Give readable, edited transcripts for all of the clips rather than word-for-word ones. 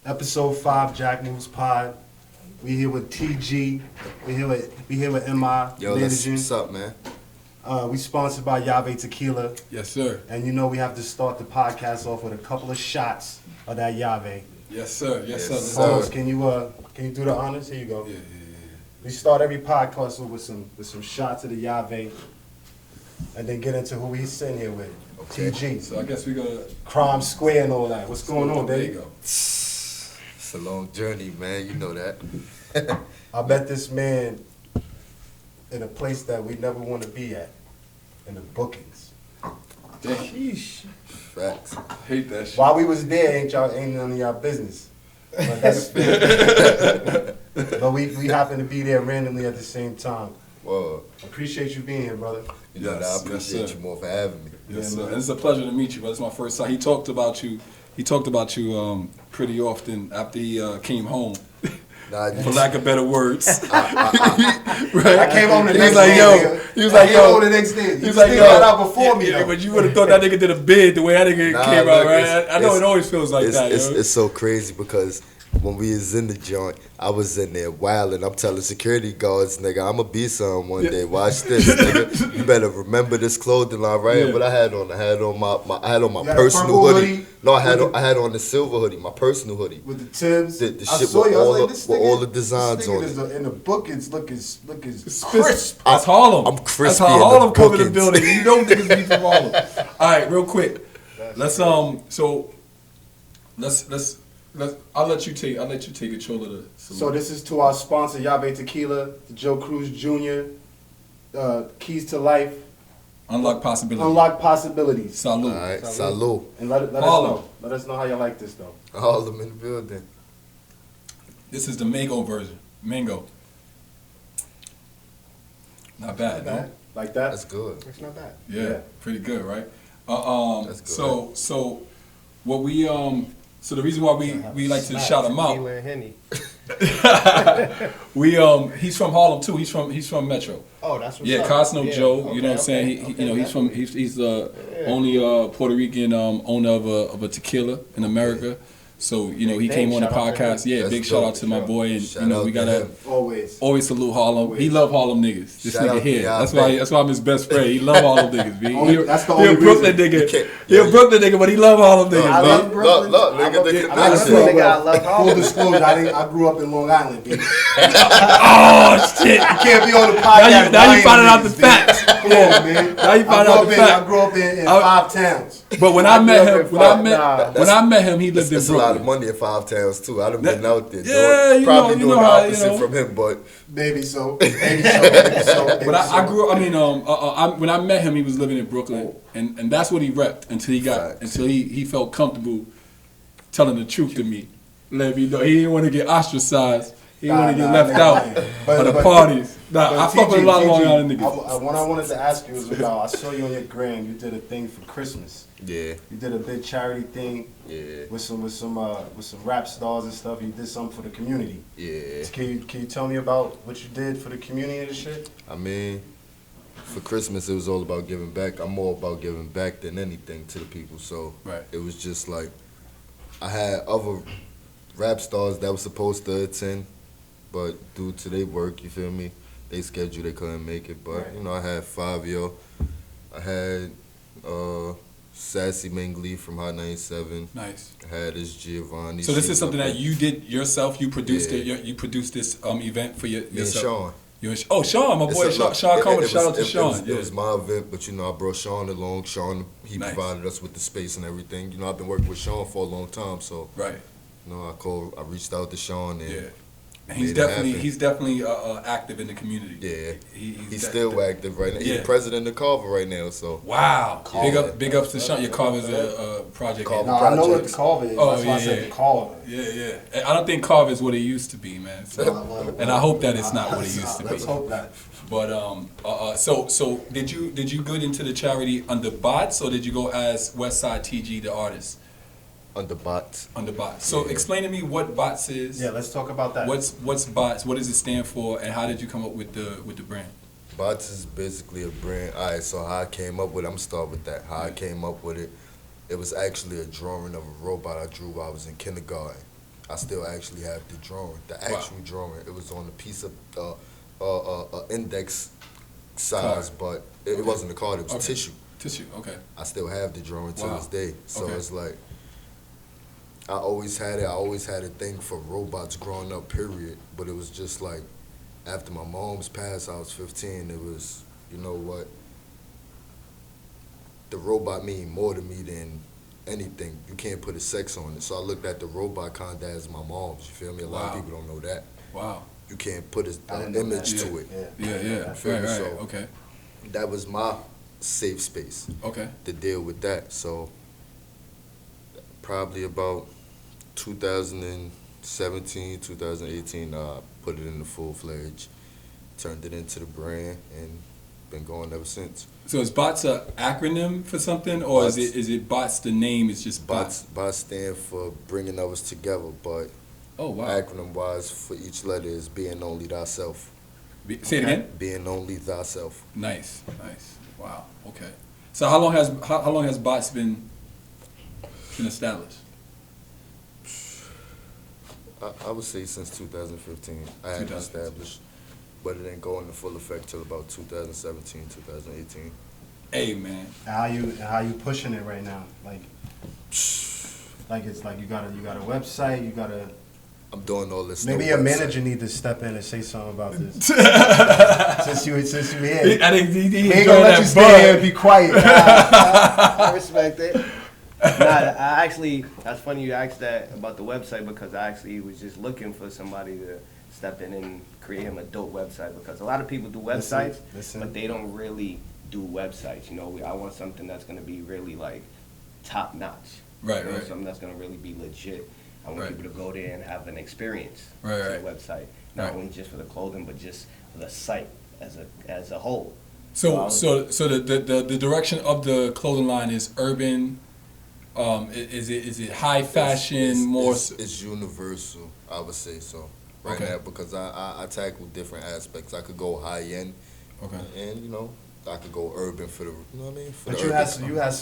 Episode 5, Jack Moves Pod. We here with TG. We here with MI. Yo, what's up, man? We sponsored by Yave Tequila. Yes, sir. And you know we have to start the podcast off with a couple of shots of that Yave. Yes, sir. Yes, sir. Pause. Can you do the honors? Here you go. Yeah. We start every podcast with some shots of the Yave, and then get into who we sitting here with. Okay. TG. So I guess we go Crime Square and all that. What's going on, There baby? you go. It's a long journey, man. You know that. I met this man in a place that we never want to be at, in the bookings. Damn. Facts. Hate that shit. While we was there, ain't none of y'all business. But that's but we happen to be there randomly at the same time. Whoa. Appreciate you being here, brother. You know that. I appreciate you more for having me. Yes, sir. And it's a pleasure to meet you, but it's my first time. He talked about you pretty often after he came home. For lack of better words. Right? I came home the next day. He was like, yo. The next day. He was like, yo. Got out before me, Yeah, but you would have thought that nigga did a bid the way that nigga came out, right? I know it always feels like that, yo. It's so crazy because when we was in the joint, I was in there wilding. I'm telling security guards, nigga, I'm gonna be something one day. Watch this, nigga. You better remember this clothing line right here. What I had on my personal hoodie. No, I had on the silver hoodie, my personal hoodie. With the Timbs. The shit with all the designs on it. In the bookings look as crisp. That's Harlem. I'm crispy. That's how Harlem come in the building. You know niggas be from Harlem. All right, real quick. Let's I'll let you take control of the salute. So this is to our sponsor, Yave Tequila, to Joe Cruz Jr., Keys to Life. Unlock possibilities. Unlock possibilities. Salute. All right, salute. And let us know. Let us know how you like this, though. All of them in the building. This is the mango version. Mango. Not bad, no? Like that? That's good. It's not bad. Yeah, pretty good, right? That's good. So what we So the reason why we like to shout him out, he's from Harlem too. He's from Metro. Oh, that's what's up. Cosno Joe. Okay, you know what I'm saying? He's the only Puerto Rican owner of a tequila in America. So he came on the podcast. Yeah, big shout out to my boy, and we gotta always salute Harlem. He love Harlem niggas. This nigga here. That's why I'm his best friend. He love Harlem niggas. That's the only reason. Brooklyn nigga. He a Brooklyn nigga, but he love Harlem niggas. I love Brooklyn. Look, nigga, the connection. I love Harlem. Full disclosure, I grew up in Long Island, baby. Oh shit! You can't be on the podcast. Now you finding out the facts. Come on, man. Now you find out the facts. I grew up in 5 towns. But when I met him, he lived in That's Brooklyn. a lot of money in 5 towns too. I'd have been out there. Yeah, probably doing the opposite from him, but maybe so. But I grew up. When I met him, he was living in Brooklyn, and that's what he repped until he felt comfortable telling the truth to me. Let me know he didn't want to get ostracized. He didn't want to get left out of the parties. I fuck with a lot of Long Island niggas. What I wanted to ask you was about, I saw you on your gram, you did a thing for Christmas. Yeah. You did a big charity thing. Yeah. With some rap stars and stuff. You did something for the community. Yeah. Can you tell me about what you did for the community and shit? I mean, for Christmas it was all about giving back. I'm more about giving back than anything to the people. So it was just like I had other rap stars that were supposed to attend, but due to their work, you feel me, they schedule, they couldn't make it. But I had Fabio, I had Sassy Mingli from Hot 97. Nice. I had this Giovanni. So this is something that you did yourself. You produced it. You produced this event for yourself. Sean. Sean, my boy Sean Coleman. Shout out to Sean. It was my event, but I brought Sean along. Sean, he provided us with the space and everything. I've been working with Sean for a long time, so right. I reached out to Sean and And he's definitely active in the community. Yeah, he's still active right now. He's the president of Carver right now. So wow, big ups to Sean. Your Carver's a project. I know what the Carver is. That's why I said the Carver. Yeah. I don't think Carver is what it used to be, man. So, and I hope that it's not what it used to be. Let's hope not. But so did you go into the charity under B.O.T.S or did you go as Westside TG the artist? Under B.O.T.S. Under B.O.T.S. So explain to me what B.O.T.S is. Yeah, let's talk about that. What's B.O.T.S? What does it stand for, and how did you come up with the brand? B.O.T.S is basically a brand. All right, so how I came up with it, I'm gonna start with that. How I came up with it, it was actually a drawing of a robot I drew while I was in kindergarten. I still actually have the drawing, the actual drawing. It was on a piece of index size, but it wasn't a card. It was tissue. Tissue. Okay. I still have the drawing to this day. So it's like I always had it. I always had a thing for robots growing up. Period. But it was just like after my mom's passed, I was 15. It was, you know what? The robot mean more to me than anything. You can't put a sex on it. So I looked at the robot kinda as my mom's. You feel me? A lot of people don't know that. Wow. You can't put an image to it. Yeah. Right. So Okay. that was my safe space. Okay. To deal with that. So probably about 2017, 2018, I put it in the full-fledged, turned it into the brand, and been going ever since. So is BOTS an acronym for something, or is it BOTS the name is just BOTS? BOTS stand for bringing others together, but acronym-wise for each letter is being only thyself. Say it again? Being only thyself. Nice. Wow. Okay. So how long has BOTS been established? I would say since 2015. I had it established, but it didn't go into full effect till about 2017, 2018. Hey man, How you pushing it right now? Like it's like you got a website, you got a. I'm doing all this. Maybe your manager need to step in and say something about this. since you here, I think he ain't gonna let you stay here and be quiet. I respect it. I actually, that's funny you asked that about the website, because I actually was just looking for somebody to step in and create him a dope website, because a lot of people do websites, but they don't really do websites. You know, I want something that's going to be really like top notch. Right. Something that's going to really be legit. I want people to go there and have an experience to Right. the website, not only just for the clothing, but just for the site as a whole. So the direction of the clothing line is urban. Is it high fashion, more? It's universal, I would say so. Right now, because I tackle different aspects. I could go high end, and you know, I could go urban for the, you know what I mean? But you had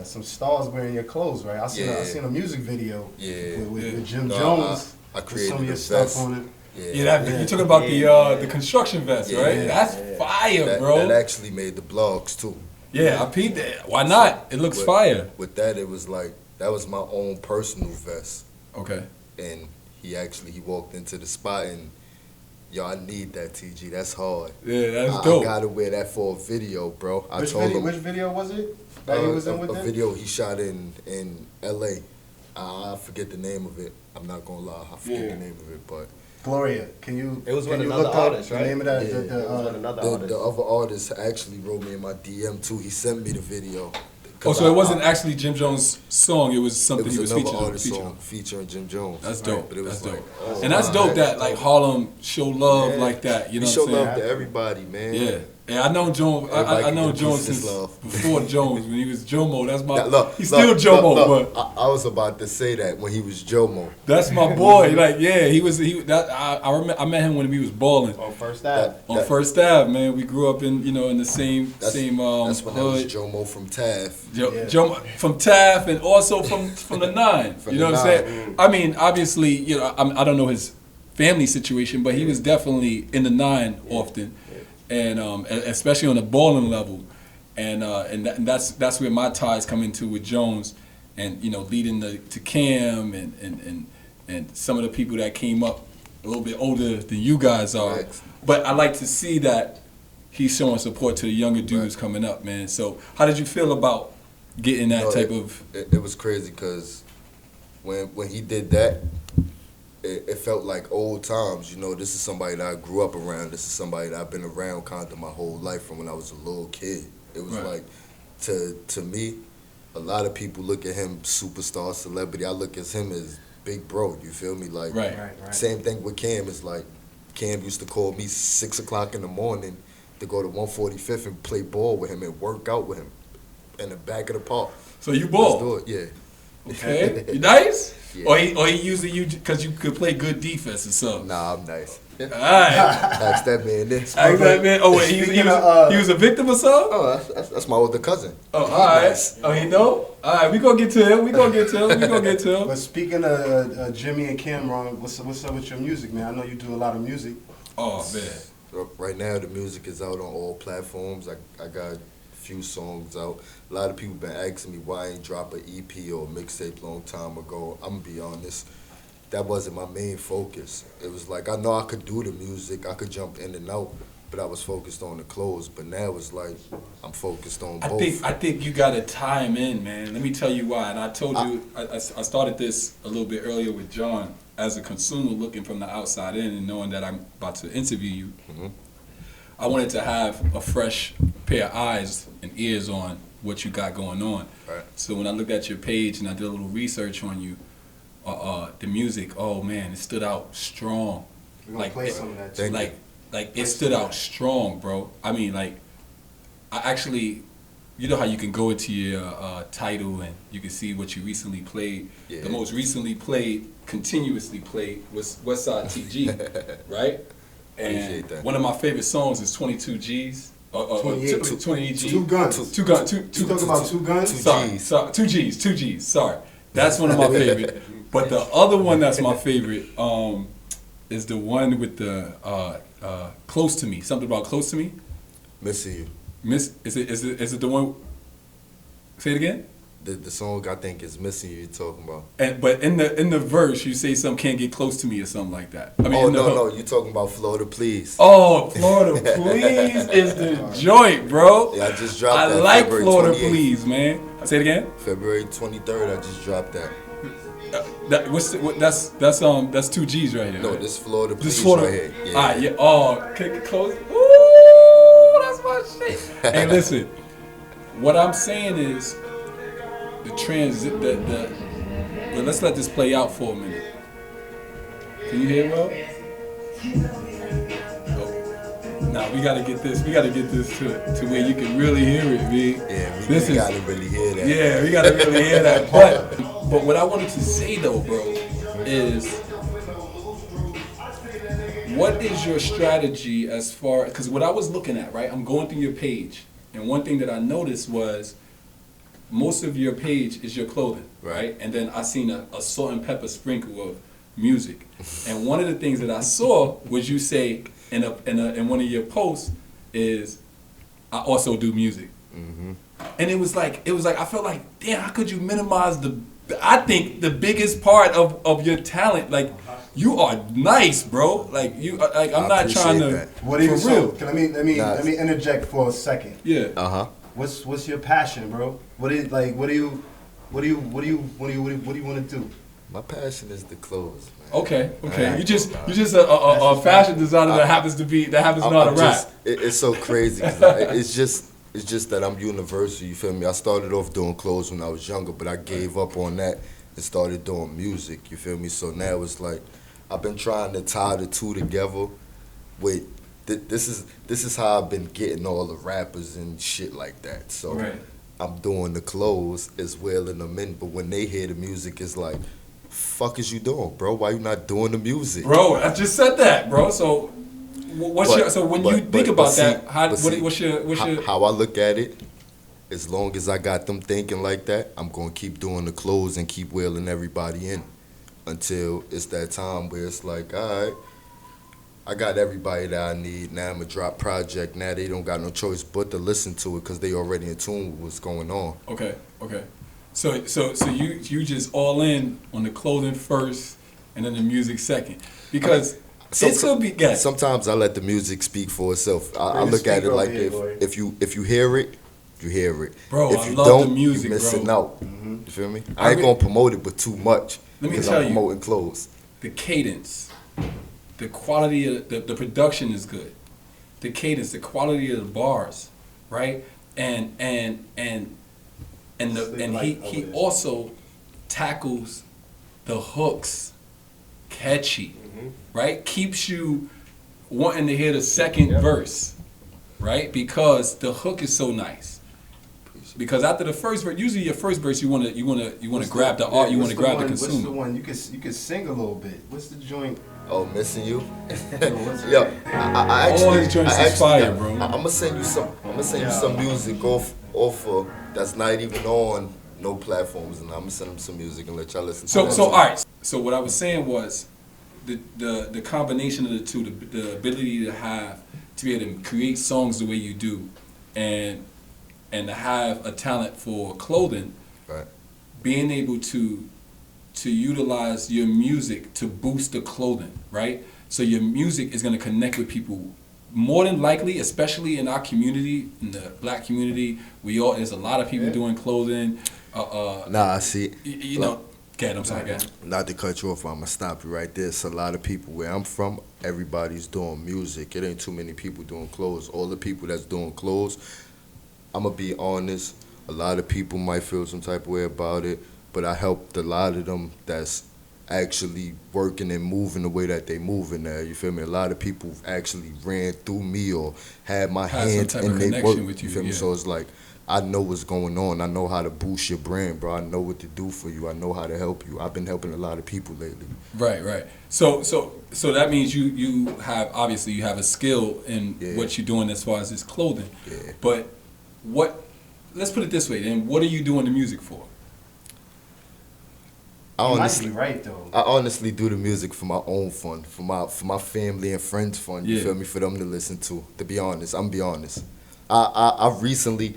some stars wearing your clothes, right? I seen a music video with Jim Jones. I created some of your vest. stuff on it. You're talking about the construction vest, right? That's fire, bro. That actually made the blogs too. Yeah, I peeped that. Why not? It looks fire. With that, it was like, that was my own personal vest. Okay. And he walked into the spot and, yo, I need that, TG. That's hard. Yeah, that's dope. I gotta wear that for a video, bro. Which video was it that he was in with a video he shot in L.A. I forget the name of it. I'm not gonna lie. I forget the name of it, but... Gloria, can you? It was with another artist, right? The name of that? It was another artist. The other artist actually wrote me in my DM too. He sent me the video. Oh, so it wasn't actually Jim Jones' song. It was something he was featured on. Featuring Jim Jones. That's dope. But it was dope. And that's dope that like Harlem show love like that. You know what I'm saying? Show love to everybody, man. Yeah. Yeah, I know Jones. I know Jones since before Jones, when he was Jomo. That's my. He's still Jomo, but I was about to say that when he was Jomo. That's my boy. Like, yeah, I met him when he was balling on First Ave. First Ave, man. We grew up in the same That's when hood. I was Jomo from Taft. Jomo from Taft, and also from the 9. You know what I'm saying? I mean, obviously, I don't know his family situation, but he was definitely in the 9 often. And especially on the balling level, and that's where my ties come into with Jones, and leading to Cam and some of the people that came up a little bit older than you guys are. Right. But I like to see that he's showing support to the younger dudes coming up, man. So how did you feel about getting that type of? It was crazy because when he did that. It felt like old times, this is somebody that I grew up around. This is somebody that I've been around kind of my whole life from when I was a little kid. It was like, to me, a lot of people look at him superstar, celebrity. I look at him as big bro, you feel me? Like, same thing with Cam. It's like, Cam used to call me 6 o'clock in the morning to go to 145th and play ball with him and work out with him in the back of the park. So you ball? Let's do it, yeah. Okay, you nice? Yeah. Or he using you because you could play good defense or something. Nah, I'm nice. All right. Ask that man this. Ask that man. Oh, wait, he was a victim or something? Oh, that's my older cousin. Oh, all right. Oh, he know? All right, we gonna get to him. But speaking of Jimmy and Cameron, what's up with your music, man? I know you do a lot of music. Oh, man. Right now, the music is out on all platforms. I got a few songs out. A lot of people been asking me why I ain't drop an EP or a mixtape long time ago. I'm gonna be honest. That wasn't my main focus. It was like, I know I could do the music, I could jump in and out, but I was focused on the clothes. But now it's like, I'm focused on both. I think you gotta tie him in, man. Let me tell you why. And I told you, I started this a little bit earlier with John. As a consumer looking from the outside in and knowing that I'm about to interview you, I wanted to have a fresh pair of eyes and ears on what you got going on. Right. So when I looked at your page and I did a little research on you, the music, oh man, it stood out strong. We're gonna play some of that too. Like it stood out strong, bro. I mean, like, I actually, you know how you can go into your title and you can see what you recently played. Yeah. The most recently played, continuously played, was Westside TG, right? And one of my favorite songs is 22 G's. 28 G's. Two guns. Two guns. You talking about two guns? Sorry, 2 G's. Sorry. That's one of my favorite. But the other one that's my favorite is the one with the Close to Me. Something about Close to Me. Missing You. Is it the one? Say it again. The song I think is Missing You. You're talking about. But in the verse you say some can't get close to me or something like that. I mean, no, you're talking about Florida Please. Oh, Florida Please is the joint, bro. Yeah, I just dropped that. I like February Florida 28th. Please, man. Say it again. February 23rd, I just dropped that. That's 2 G's right here. No, right? this Florida Please This Florida. right here. Yeah. All right, yeah. Oh, click it close. Ooh, that's my shit. Hey, listen. What I'm saying is let's let this play out for a minute. Can you hear well? Nah, we gotta get this to where you can really hear it, B. Yeah, we gotta really hear that. Yeah, we gotta really hear that. But what I wanted to say though, bro, is what is your strategy as far, because what I was looking at, right? I'm going through your page, and one thing that I noticed was most of your page is your clothing, right? And then I seen a salt and pepper sprinkle of music. And one of the things that I saw was you say in one of your posts is, I also do music. Mm-hmm. And it was like I felt like, damn, how could you minimize I think the biggest part of your talent? Like, you are nice, bro. Like I'm not trying to. That. For real. Let me interject for a second. Yeah. What's your passion, bro? What do you want to do? My passion is the clothes, man. Okay. You just a fashion designer that happens to know how to rap. It's so crazy. It's just that I'm universal. You feel me? I started off doing clothes when I was younger, but I gave up on that and started doing music. You feel me? So now it's like I've been trying to tie the two together. With this is how I've been getting all the rappers and shit like that. So I'm doing the clothes as well in them in, but when they hear the music, it's like, fuck is you doing, bro? Why you not doing the music? Bro, I just said that, bro. So when you think about that, what's your how I look at it? As long as I got them thinking like that, I'm gonna keep doing the clothes and keep wheeling everybody in until it's that time where it's like, all right, I got everybody that I need. Now I'm gonna drop project. Now they don't got no choice but to listen to it because they already in tune with what's going on. Okay. So you just all in on the clothing first and then the music second, because it could be. Guys. Sometimes I let the music speak for itself. I look at it like if you hear it, you hear it. Bro, if I you love don't, the music, you're missing bro. out. You feel me? I ain't gonna promote it, but too much. Let me because tell I'm you, promoting clothes. The cadence, the quality of the production is good. The cadence, the quality of the bars, right? And he also tackles the hooks catchy, right? Keeps you wanting to hear the second verse, right? Because the hook is so nice. because after the first verse, usually your first verse, you wanna grab the art, you wanna grab the consumer. What's the one you could sing a little bit? What's the joint? Oh, Missing You. Yo, I actually, all these joints is fire, bro. I'm gonna send you some music off of that's not even on no platforms, and I'm gonna send them some music and let y'all listen. So to all right. So what I was saying was the combination of the two, the ability to be able to create songs the way you do, and to have a talent for clothing, right. Being able to utilize your music to boost the clothing, right? So your music is going to connect with people more than likely, especially in our community, in the black community. There's a lot of people doing clothing. I see. You know, I'm sorry, Not to cut you off, I'm gonna stop you right there. It's a lot of people where I'm from. Everybody's doing music. It ain't too many people doing clothes. All the people that's doing clothes, I'm gonna be honest. A lot of people might feel some type of way about it, but I helped a lot of them that's actually working and moving the way that they moving there. You feel me? A lot of people actually ran through me or had my hand in their work. With you feel me? So it's like, I know what's going on. I know how to boost your brand, bro. I know what to do for you. I know how to help you. I've been helping a lot of people lately. Right. So that means you have a skill in what you're doing as far as this clothing. Yeah. But let's put it this way, then what are you doing the music for? I honestly do the music for my own fun, for my family and friends' fun. You feel me? For them to listen to. To be honest, I'm be honest. I recently,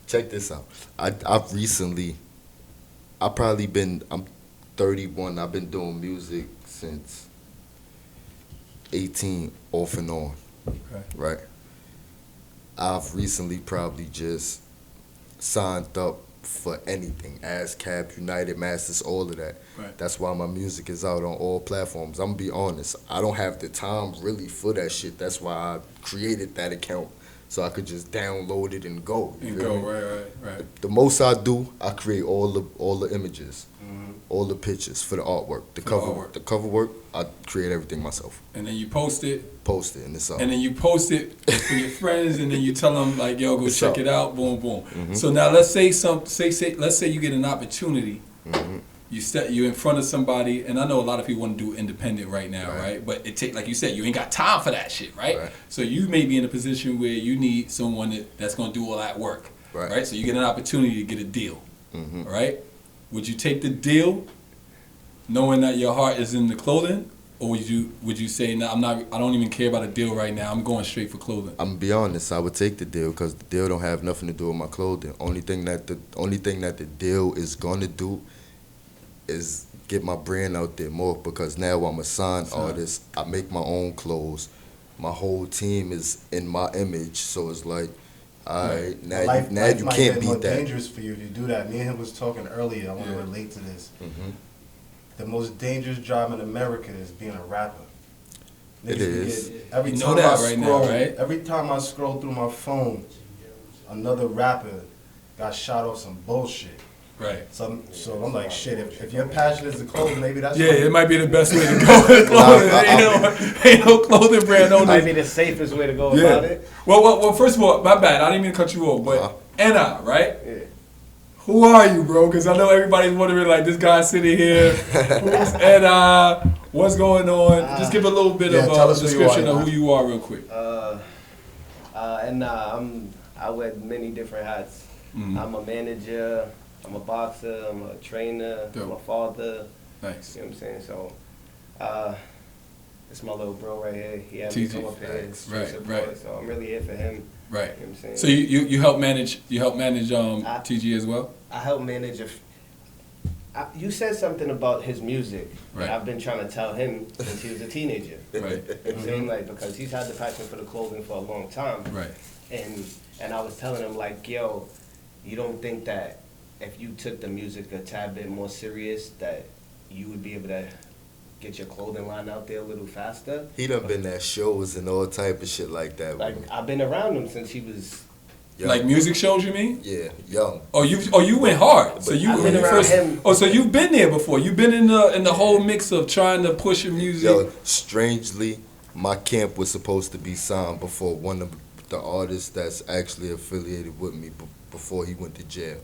check this out. I'm 31. I've been doing music since 18, off and on. Okay. Right. I've recently probably just signed up for anything, ASCAP, United Masters, all of that. Right. That's why my music is out on all platforms. I'm gonna be honest, I don't have the time really for that shit. That's why I created that account, so I could just download it and go. Right. The most I do, I create all the images, all the pictures for the artwork, the cover work. I create everything myself. And then you post it, and it's out. And then you post it for your friends, and then you tell them like, "Yo, go check it out." Boom, boom. Mm-hmm. So now let's say let's say you get an opportunity. Mm-hmm. You're in front of somebody, and I know a lot of people want to do independent right now, right? But it take, like you said, you ain't got time for that shit, right? So you may be in a position where you need someone that's going to do all that work, right? So you get an opportunity to get a deal, right? Would you take the deal, knowing that your heart is in the clothing, or would you say, no, I don't even care about a deal right now. I'm going straight for clothing. I'm gonna be honest. I would take the deal because the deal don't have nothing to do with my clothing. Only thing that the deal is gonna do is get my brand out there more, because now I'm a signed artist. I make my own clothes. My whole team is in my image, so it's like, all right, now you can't beat that. Dangerous for you if you do that. Me and him was talking earlier. I want to relate to this. The most dangerous job in America is being a rapper. It is. Every time I scroll through my phone, another rapper got shot off some bullshit. Right. So I'm like, shit, if your passion is the clothing, maybe that's... it might be the best way to go with clothing. Ain't no clothing brand owner. Might be the safest way to go about it. Well, first of all, my bad. I didn't mean to cut you off, but Anna, right? Yeah. Who are you, bro? Because I know everybody's wondering, like, this guy sitting here, who's Anna? What's going on? Just give a little bit of a description of who you are real quick. I wear many different hats. I'm a manager. I'm a boxer, I'm a trainer, I'm a father. Nice. You know what I'm saying? So, it's my little bro right here. He had me come up here. Right. So I'm really here for him. Right. You know what I'm saying? So you help manage TG as well? I help manage you said something about his music. Right. I've been trying to tell him since he was a teenager. Right. You know what I'm saying? Like, because he's had the passion for the clothing for a long time. Right. And I was telling him, like, yo, you don't think that if you took the music a tad bit more serious, that you would be able to get your clothing line out there a little faster? He done been at shows and all type of shit like that. Like, I've been around him since he was young. Like music shows, you mean? Yeah, young. Oh, you went hard. So you been around him. Oh, so you've been there before. You've been in the whole mix of trying to push your music. Yo, strangely, my camp was supposed to be signed before one of the artists that's actually affiliated with me before he went to jail.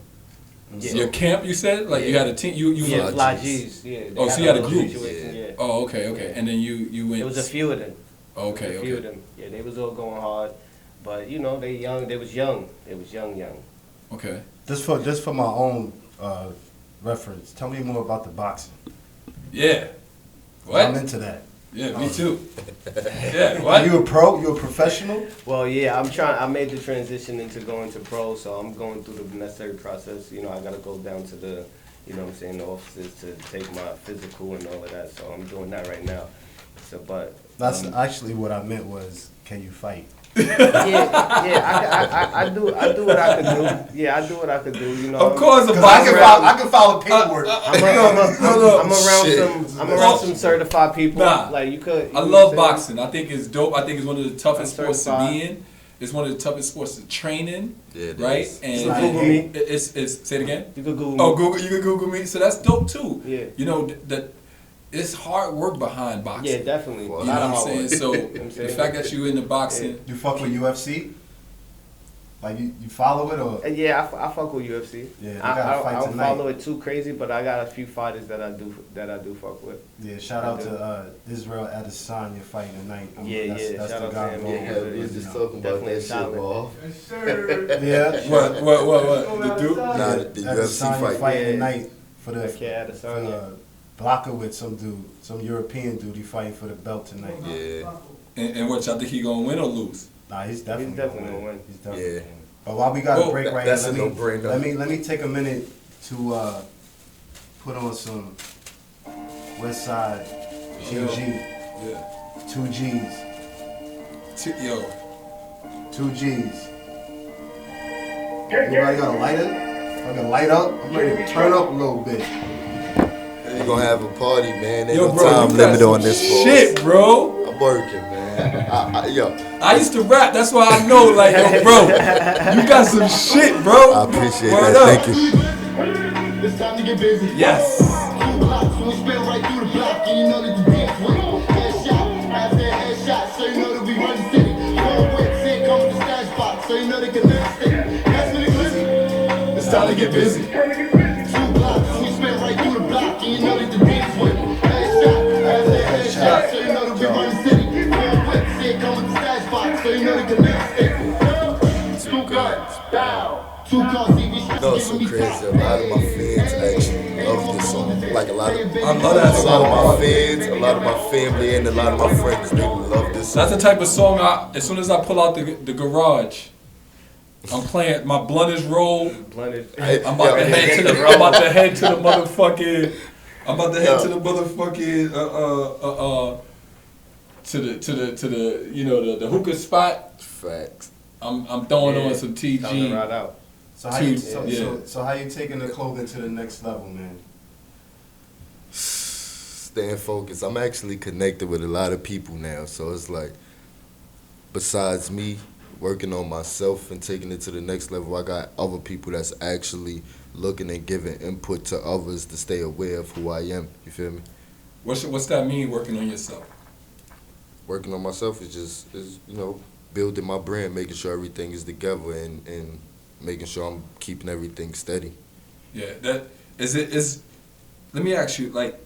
Yeah. Your camp, you said? Like you had a team? You Yeah, were Fly G's. Yeah. Oh, so you had a group. Yeah. Oh, okay. And then you went. It was a few of them. Okay, A few of them. Yeah, they was all going hard, but you know they young. They was young. Okay. Just for my own reference, tell me more about the boxing. Yeah. What? I'm into that. Yeah, me too. Yeah, what? Are you a pro? You a professional? Well, yeah, I made the transition into going to pro, so I'm going through the necessary process. You know, I gotta go down to the, you know what I'm saying, the offices to take my physical and all of that. So I'm doing that right now. So, but That's actually what I meant was, can you fight? I do what I can do. Yeah, I do what I can do. You know, Of course, a I boxer. can file a paperwork. I'm around some certified people. Nah. Like you could. I love boxing. I think it's dope. I think it's one of the toughest sports to be in. It's one of the toughest sports to train in. Yeah, it right? is. And You can Google me. It's say it again. You could Google me. Oh, you can Google me. So that's dope too. Yeah. You know that it's hard work behind boxing. Yeah, definitely. Well, You know what I'm saying? So the fact that you in the boxing. You fuck with UFC? Like you follow it or? Yeah, I fuck with UFC. Yeah, they I got a fight don't tonight. follow it too crazy, but I got a few fighters that I do fuck with. Yeah, shout out to Israel Adesanya fighting tonight. Yeah, that's shout the out to guy. him. Yeah, we was just talking about Definitely that shit, solid. bro. Yeah. What? The dude? Nah, the UFC Adesanya fight. fighting Yeah. tonight for the That kid Adesanya. blocker with some dude, some European dude. He fighting for the belt tonight. Yeah. And what y'all think he gonna win or lose? Nah, he's definitely gonna win. He's definitely Yeah. gonna win. But while we got a break right that's here, a no-brainer. let me take a minute to put on some Westside TG, Yeah. 2 G's, Yo. 2 G's. Anybody got a lighter? I can light up. I'm ready to turn up a little bit. We're gonna have a party, man. Ain't Yo, no bro, time you got limit some on this. shit, bro. I'm working, man. I used to rap, that's why I know, like, yo, bro, you got some shit, bro. I appreciate Word that. up. Thank you. It's time to get busy. Yes. 2 blocks, we spin right through the block, and you know that the dance with headshot after headshot, so you know that we run the city. Going with sick, come with the stash box, so you know they can live stick. That's when it glizzy. It's time to get busy. 2 blocks, we spin right through the block, and you know that the dance with headshot after headshot, so you know that we run the city. Going with sick, come with the stash box, so you know they can live stick. 2 guns, down. 2 cars, You know, it's so crazy. A lot of my fans actually love this song. Like a lot of, I love that a lot of song. my fans, a lot of my family, and a lot of my friends, they love this song. That's the type of song as soon as I pull out the garage, I'm playing, my blunt is rolled. Blended. I'm about to head to the motherfucking, to the you know the hookah spot. Facts. I'm throwing on some Time to TG. ride out. So how you Yeah. so how you taking the clothing to the next level, man? Staying focused. I'm actually connected with a lot of people now, so it's like, besides me working on myself and taking it to the next level, I got other people that's actually looking and giving input to others to stay aware of who I am. You feel me? What's that mean, working on yourself? Working on myself is you know, building my brand, making sure everything is together, and making sure I'm keeping everything steady. Yeah, that is. Let me ask you, like,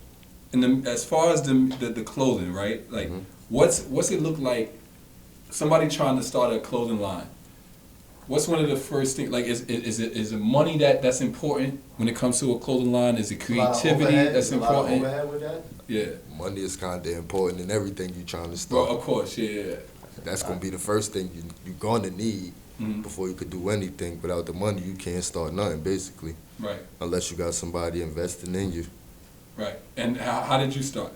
as far as the clothing, right? Like, what's it look like? Somebody trying to start a clothing line. What's one of the first things? Like, is it money that's important when it comes to a clothing line? Is it creativity that's important? Overhead with that? Yeah. Money is kind of important in everything you're trying to start. Well, of course, yeah. That's gonna be the first thing you're gonna need before you could do anything. Without the money, you can't start nothing, basically. Right. Unless you got somebody investing in you. Right. And how did you start,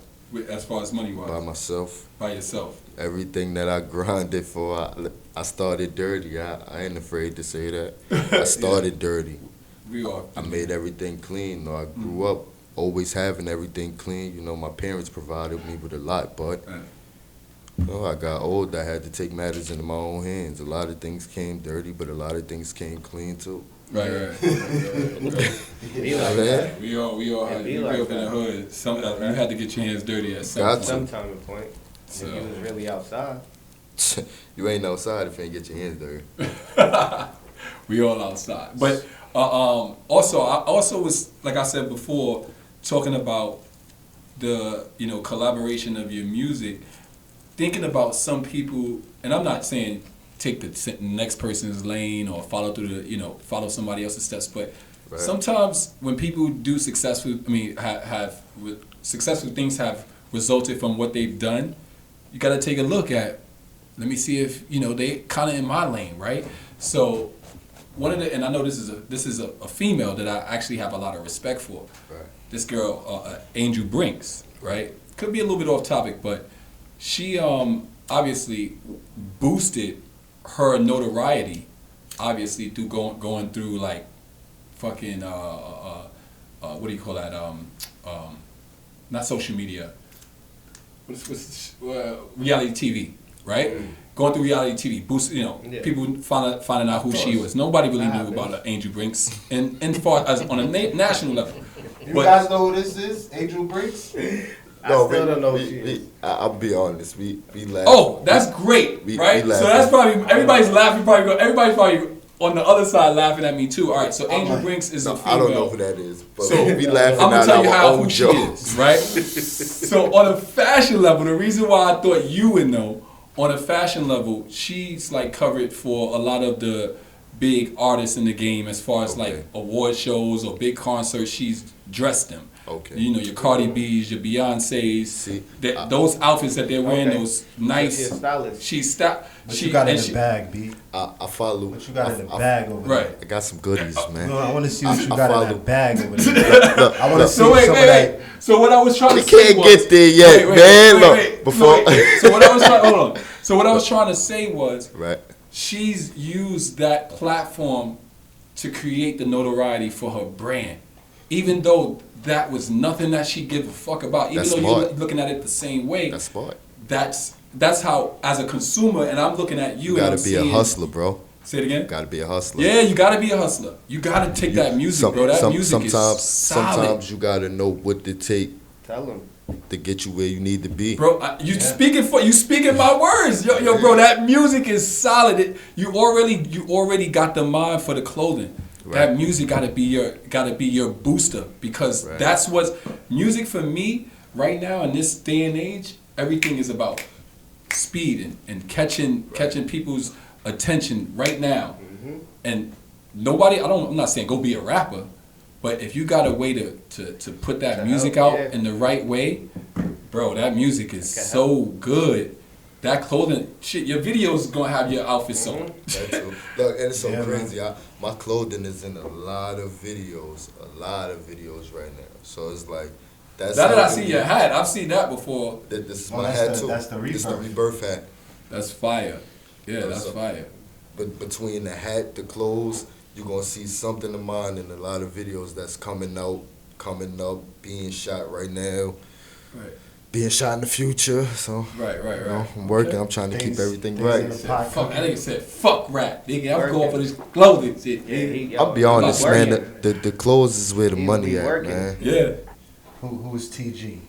as far as money By wise? myself. By yourself. Everything that I grinded for, I started dirty. I ain't afraid to say that. I started dirty. We are. I made everything clean. I grew up always having everything clean. You know, my parents provided me with a lot, but you know, I got old. I had to take matters into my own hands. A lot of things came dirty, but a lot of things came clean too. Right. Be like Man. that. We all had, be we like grew up in the that. hood. You had to get your hands dirty at some Got point. to. Some time and point. So. If you was really outside. You ain't outside if you ain't get your hands dirty. We all outside. But also, I also was, like I said before, talking about the, collaboration of your music, thinking about some people, and I'm not saying take the next person's lane or follow through follow somebody else's steps, but sometimes when people do successful things have resulted from what they've done, you got to take a look at, let me see if, they kind of in my lane, right? So and I know this is a female that I actually have a lot of respect for. Right. This girl, Angel Brinks, right? Could be a little bit off topic, but she obviously boosted her notoriety, obviously through going through like fucking what do you call that? Not social media. What's reality TV, right? Going through reality TV, boost, people finding out who she was. Nobody really knew about Angel Brinks, and far as on a national level. You guys know who this is, Angel Brinks? No, I still don't know who she is. I'll be honest. We laugh. Oh, that's great, right? So that's probably everybody's laughing. Everybody's probably on the other side laughing at me too. All right, so Angel Brinks is a female. I don't know who that is, but so we laughing I'm gonna at tell you our own who jokes. she is, right? So on a fashion level, the reason why I thought you would know, on a fashion level, she's like covered for a lot of the big artists in the game as far as like award shows or big concerts. She's dressed them. Okay. Your Cardi B's, your Beyonce's, those outfits that they're wearing, those nice. She's a stylist. She's stylist. What you got in the bag, B? I follow. What you got in the bag over there? Right. I got some goodies, man. No, I want to see what you got in that bag over there. Look, I want to see some of that. So what I was trying to we say can't get there yet, man. Look, before. So what I was trying. Hold on. So what I was trying to say was, right. She's used that platform to create the notoriety for her brand, even though that was nothing that she give a fuck about. Even though you're looking at it the same way. That's smart. That's how, as a consumer, and I'm looking at you. You gotta be a hustler, bro. Say it again. Gotta be a hustler. Yeah, you gotta be a hustler. You gotta take that music, bro. That music is solid. Sometimes you gotta know what to take. Tell them. To get you where you need to be, bro. You speaking my words, yo, bro. That music is solid. You already got the mind for the clothing. Right. That music gotta be your booster, because that's what's music for me right now in this day and age. Everything is about speed and catching people's attention right now. Mm-hmm. And I'm not saying go be a rapper, but if you got a way to put that music out in the right way, bro, that music is so good. That clothing, shit, your video's gonna have your outfits on. That's true. Look, and it's so crazy. My clothing is in a lot of videos right now. So it's like, that's that I see your hat. I've seen that before. This is my hat too. That's the Rebirth. It's the Rebirth hat. That's fire. Yeah, that's fire. But between the hat, the clothes, you're gonna see something of mine in a lot of videos that's coming up, being shot right now. Right. Being shot in the future, so right. I'm working. I'm trying to keep everything right. Fuck, that nigga said, "Fuck rap, nigga." I'm going for this clothing shit. I'll be honest, man. The clothes is where the money at, man. Yeah. Who is TG?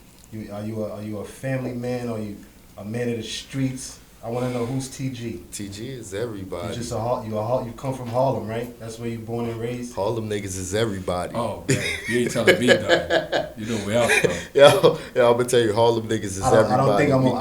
Are you a family man, or are you a man of the streets? I want to know who's TG. TG is everybody. You come from Harlem, right? That's where you born and raised. Harlem niggas is everybody. Oh, man. You ain't telling me that. You know where I'm from. Yo, I'm gonna tell you, Harlem niggas is everybody. I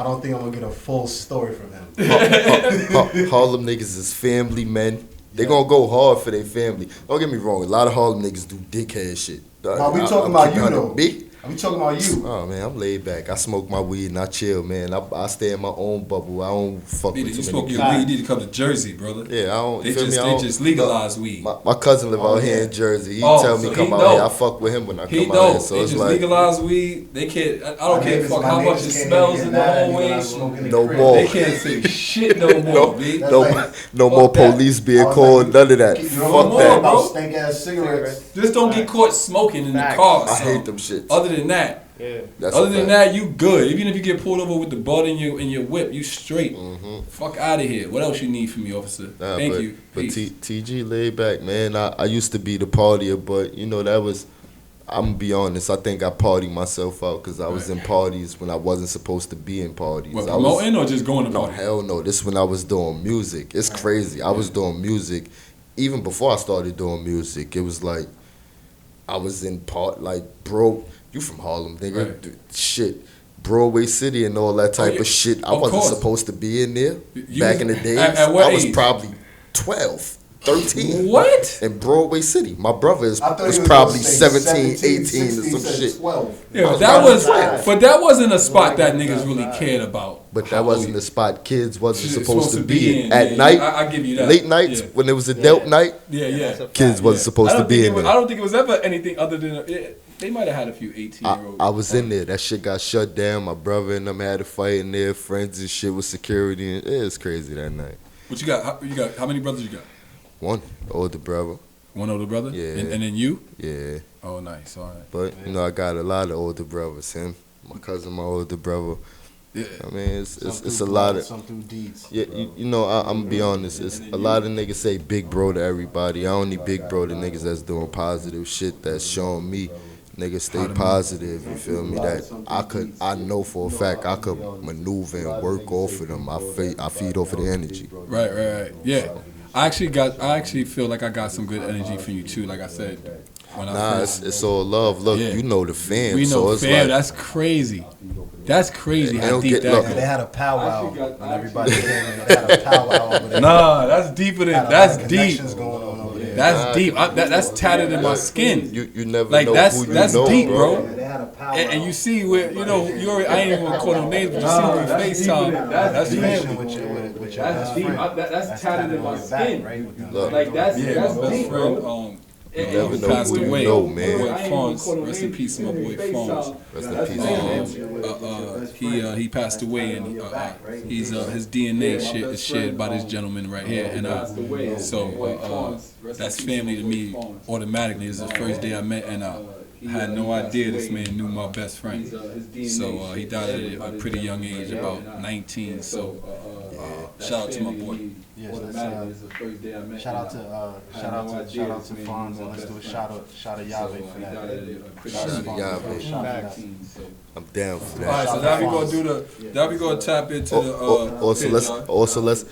don't think I'm gonna get a full story from him. Harlem niggas is family men. They gonna go hard for their family. Don't get me wrong. A lot of Harlem niggas do dickhead shit. Are we talking about you though? Me? Are we talking about you? Oh man, I'm laid back. I smoke my weed and I chill, man. I stay in my own bubble. I don't fuck with too many. You smoke your weed, you need to come to Jersey, brother. Yeah, I don't. They just legalized weed. My cousin live out here in Jersey. He tell me come out here. I fuck with him when I come out here. So they it's just like legalized weed. They can't. I don't care fuck how much it smells in the hallway. No more. They can't say shit no more. No more police being called. None of that. Fuck that. About stank ass cigarettes. Just don't get caught smoking in the car. I hate them shits. Other than that. Yeah. Other than that, you good. Even if you get pulled over with the butt in your whip, you straight. Mm-hmm. Fuck out of here. What else you need from me, officer? Thank you. But TG laid back, man. I used to be the partier, but that was. I'm gonna be honest. I think I partied myself out because I was in parties when I wasn't supposed to be in parties. What, promoting or just going to No, parties? hell no. This when I was doing music. It's crazy. I was doing music even before I started doing music, it was like I was in part like bro. You from Harlem, nigga? Right. Shit. Broadway City and all that type of shit. I wasn't supposed to be in there back in the days. At what I was age? probably 12, 13. What? In Broadway City. My brother was was probably gonna 17, say 18 or 16, some shit. 12. Yeah, I was that probably was, 12. but that wasn't a spot that niggas really cared about. But that wasn't the spot kids wasn't Shit, supposed to be in. At yeah, night, I give you that. late nights, Yeah. when it was adult night, Yeah. kids wasn't supposed to be in I there. don't think it was ever anything other than they might have had a few 18-year-olds. I was in there. That shit got shut down. My brother and them had a fight in there. Friends and shit with security. And it was crazy that night. What you got? How many brothers you got? One older brother. One older brother? Yeah. And then you? Yeah. Oh, nice. All right. But, you know, I got a lot of older brothers. Him, my cousin, my older brother. Yeah. I mean, it's a lot of... Some through deeds. Yeah, you know, I'm going to be honest. It's a lot of niggas say big bro to everybody. I only big bro to niggas that's doing positive shit that's showing me niggas stay positive, you feel me? That I know for a fact I could maneuver and work off of them. I feed off of the energy. Right. Yeah. I actually feel like I got some good energy from you too. Like I said, It's all love. Look, Yeah. you know the fam. We know so it's fam. like, that's crazy. That's crazy They how don't deep get- that look, goes. They had a powwow when everybody came in. They had a powwow over there. Nah, that's deeper than Had a lot that's of deep. connections going on over there. That's deep. That's tatted in my skin. You never Like know that's who you that's know, deep, bro. bro. They had a powwow. And you see where I ain't even gonna call no names, but you see where FaceTime. That's connection family. with your That's best deep. friend. That's tatted in my on your back, skin. right? With the- Look. Like that's Yeah, that's my best deep, bro. You never He know passed who you away. know, man. Boy Fonz, rest in peace, my boy Fonz. Rest in peace. He passed away, and he's his DNA shit is shared by this gentleman right here, and so that's family to me automatically. It's the first day I met, and I had no idea this man knew my best friend. So he died at a pretty young age, about 19. So shout out to my boy. Yes, shout out to Fonz, and let's do a shout of Yahweh for that. Shout out to Yahweh. Shout out. I'm down for All right, that. so now we gonna tap into the Also, let's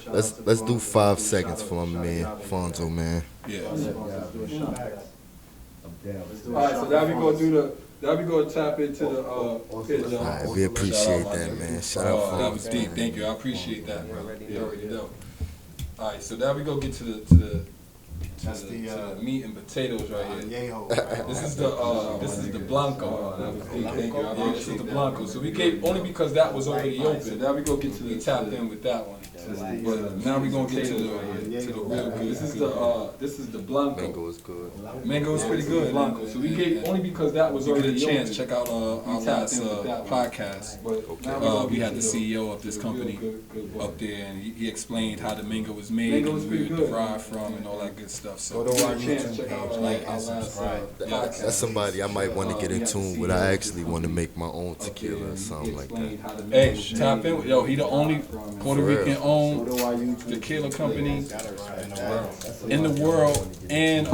do 5 seconds for my man Fonzo, man. yeah. All right, so now we gonna tap into the pitch. All right, we appreciate that, man. Shout out That was Fonzo. deep. Thank you. I appreciate that, bro. You already know. All right, so now we gonna get to the meat and potatoes right here. This is the Blanco. Thank you. Yeah, this is the Blanco. So we gave only because that was already open. Now we gonna get to the tapped in with that one. But now we gonna get to the real good. This is the Blanco. Mango is good. Mango is pretty good. Blanco. So we gave only because that was already a chance. Check out our last podcast. We had the CEO of this company up there, and he explained how the mango was made and where it derived from and all that good stuff. So Go to our YouTube page, like and subscribe. That's somebody I might want to get in tune with. I actually want to make my own tequila or something like that. Hey, tap in. Yo, he the only Puerto Rican owned tequila company in the world, and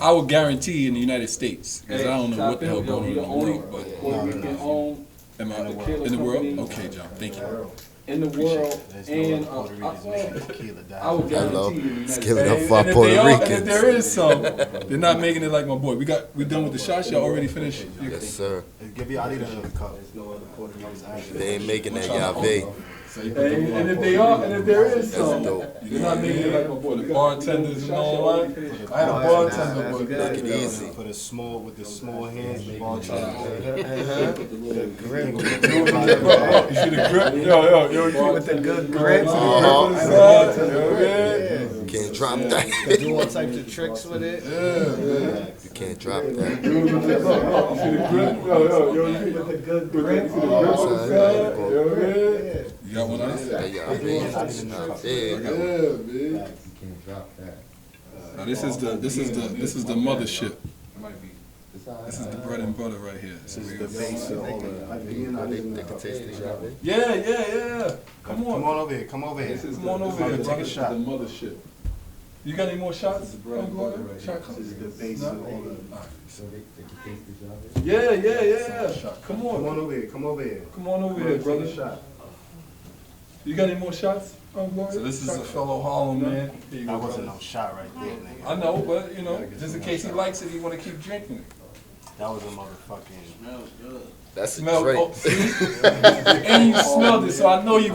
I would guarantee in the United States, because I don't know what the hell going on in the world, but am I in the world? Okay, John, thank you. In the world, and I would Hello. guarantee you. Let's give it up for And our if Puerto they are, and if Ricans. there is some, they're not making it like my boy. We done with the shots. Y'all already finished. Yes, sir. I need another cup. They ain't making that Yahweh. And if they are, and if there is some, dope. they're not making it like my boy. The bartenders and all that. I had a bartender, but Make it easy. For the small hands, the bartender. you see the grip? Yo, With the good grip. Can't drop that. Do all types of tricks with it. You can't drop that. You see the grip? Yo, you see the good grip? You got one of these? That Yahweh. Yeah, man. Now this is the mothership. This is the bread and butter right here. So The base of all of They can taste the Yahweh. yeah. Come on. Come over here. Come on over here. Take a shot. The mothership. You got any more shots? Shot This is the base of all of Yeah. Come Come on. on over here. Come on over here, brother. Shot. You got any more shots? So this is a fellow Harlem man. Here you That go, wasn't brother. no shot right there, nigga. I know, but you know, just in case he likes it, he want to keep drinking it. That was a motherfucking. That's a Smell, drink. oh, see? And you smelled it, so I know you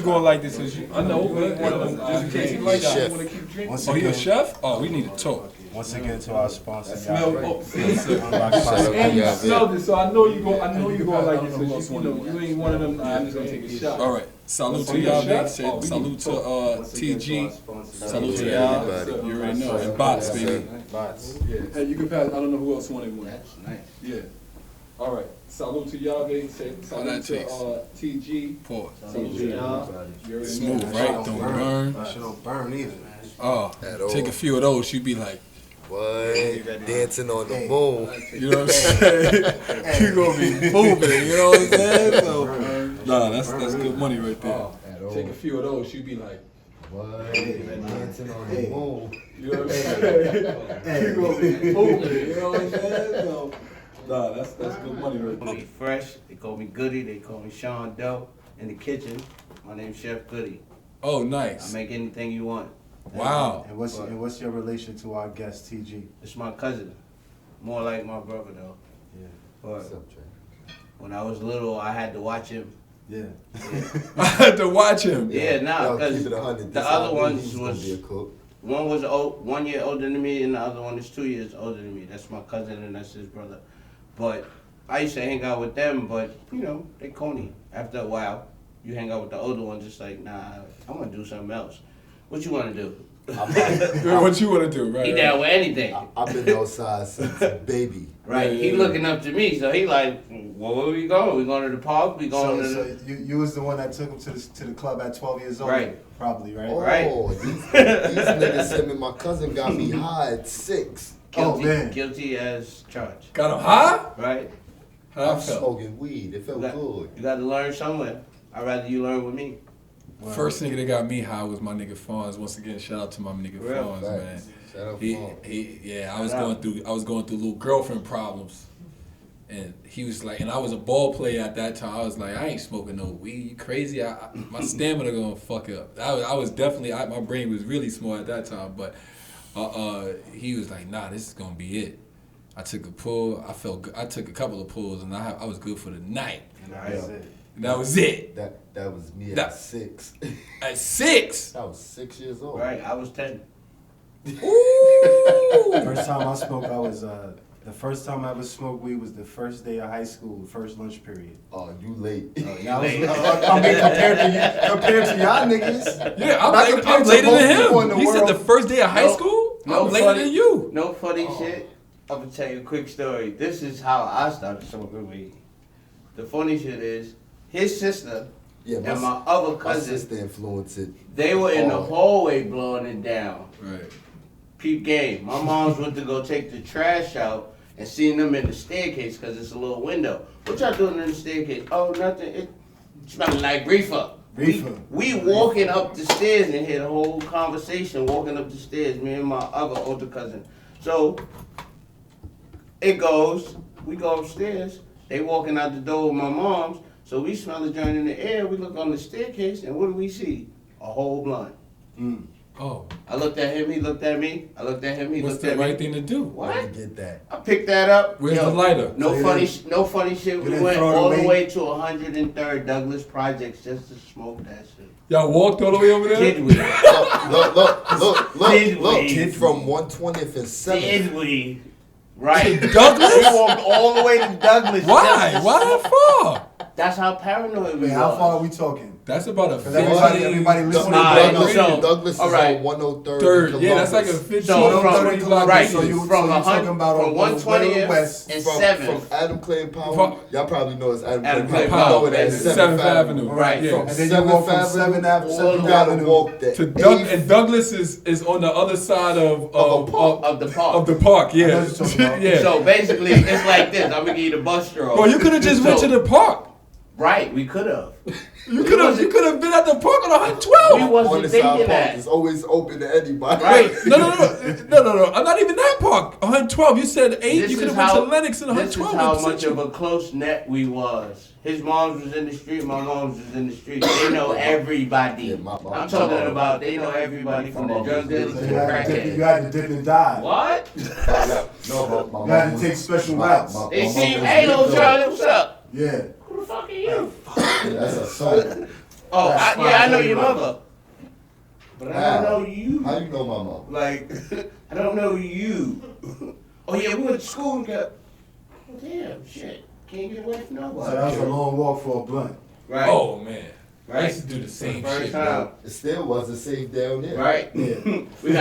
gonna like this. I know, but just in case he likes it, Chef. he want to keep drinking. Once Oh, he a again- chef? Oh, we need to talk. Once again to our sponsor, Smell, y'all. oh, see? Shout out And to you y'all. smelled it, so I know you gonna like this. Cause you ain't one of them. I'm just gonna take a shot. All right, salute to y'all, man. Salute to TG. Salute to y'all. everybody. You already know, and bots, baby. Bots. Hey, you can pass. I don't know who else wanted one. That's nice. Yeah. All right. Salute to y'all, baby. Salute to TG. Pause. Salute to y'all. Smooth, right? Don't burn. That shit don't burn either. Oh, At all. take a few of those. You be like, What? Dancing on the moon. you know what I'm saying? You gonna be moving. You know what I'm saying? So, nah, that's good money right there. Take a few of those. You be like, What? Dancing on the moon. you know what I'm saying? You gonna be moving. You know what I'm saying? So, nah, that's good money right They call me Fresh, they call me Goody, they call me Sean Doe. In the kitchen, my name's Chef Goody. Oh, I nice. make anything you want. Wow. And what's your relation to our guest, TG? It's my cousin. More like my brother though. Yeah. But What's up, Trey? when I was little, I had to watch him. Yeah. I had to watch him. Yeah, nah, Yo, because keep it 100. the This how other I knew ones he gonna was, be a cook. one was 1 year older than me and the other one is 2 years older than me. That's my cousin and that's his brother. But I used to hang out with them, but you know, they corny. After a while, you hang out with the older ones, it's like, nah, I'm gonna do something else. What you wanna do? What you want to do, right? He down with anything. I've been outside since a baby. Right, Yeah, he yeah, looking up to me, so he like, well, where we going? We going to the park? We going to So the... you was the one that took him to the club at 12 years old? Right. Probably, right? Oh, Right. these niggas, him and my cousin got me high at 6. Guilty, man. guilty as charged. Got him high? Right? How I'm that felt? smoking weed. It You felt got, good. you got to learn somewhere. I'd rather you learn with me. First nigga that got me high was my nigga Fonz. Once again, shout out to my nigga Real Fonz, man. Facts. Shout out He, Fonz. yeah, I was going through little girlfriend problems, and he was like, and I was a ball player at that time. I was like, I ain't smoking no weed. You crazy? My stamina gonna fuck up. I was definitely, my brain was really small at that time, but he was like, nah, this is gonna be it. I took a pull. I felt good. I took a couple of pulls, and I was good for the night. And that was it. And that was it. That was me That- at 6. At 6. I was 6 years old. Right? I was 10. Ooh. First time I smoked, the first time I ever smoked weed was the first day of high school, first lunch period. Oh, you late. I mean, compared to y'all niggas. Yeah, Not I'm compared to later most than people in him. the He said world. the first day of high No, school? no I'm later funny- than you. No funny shit. I'm going to tell you a quick story. This is how I started smoking weed. The funny shit is, his sister Yeah, and my other my cousin, sister influenced it. they were in the hard. hallway blowing it down. Right. Peep game. My mom's went to go take the trash out and seen them in the staircase because it's a little window. What y'all doing in the staircase? Oh, nothing. It smelling like reefer. Reefer. We walking up the stairs and hear the whole conversation walking up the stairs, me and my other older cousin. So it goes, we go upstairs, they walking out the door with my mom's, so we smell the joint in the air, we look on the staircase, and what do we see? A whole blunt. Oh, I looked at him, he looked at me, I looked at him, he what's looked the at right me. thing to do? What? Let me get that. I picked that up. Where's the lighter? No So you funny, didn't- no funny shit. We didn't went throw it all the away? way to 103rd Douglas Projects just to smoke that shit. Y'all walked all the way over there? Did we? Did Look. we? From 120th and 7th. Did we? Right. Douglas? We walked all the way to Douglas. Why? just to Why smoke. that far? That's how paranoid we Wait, how far are was. we talking? That's about a 'Cause 15. everybody listening. Alright, Douglas, so- Douglas is alright. on 103rd. Third. and Yeah, that's like a Columbus. 15. So from- 20 block right, distance. So you from talking about from on 120th West. and From 7th. Adam Clay and Powell. From- Y'all probably know it's Adam Adam Clay and Clay Powell. Powell, Know it as that's 7th Avenue. Right. Yeah. From And then you 7th walk from Avenue 7th Avenue, all you you gotta gotta walk that. To and Douglas is on the other side of Of the park. Of the park, I know yeah. what you're talking about. Yeah. So basically, it's like this. I'm gonna give you the bus straw. Bro, you could have just went to the park. Right, we could have. You could have been at the park on We 112. On wasn't the side thinking park, that. it's always open to anybody. Right. No. I'm not even that park. 112. You said 8. This You could is have went to how- Lennox and This is 112. how in much Central. of a close net we was. His mom's was in the street, my mom's was in the street. They know everybody. Yeah, my I'm talking about they know everybody from the drug dealers to the You crackheads. had to dip and dive. What? No, but my You had mom to take special routes. They see, hey, little Charlie, what's up? Yeah. Who the fuck are you? That's a son. Oh, I know your mother. But I How? don't know you. How you know my mom? Like, I don't know you. Oh, yeah, we went to school and got, oh, damn, shit. Can't get away from So nobody. that was a long walk for a blunt. Right. Oh man, I Right. used to do the same First shit, time. bro. It still wasn't safe down there. Right. Yeah. We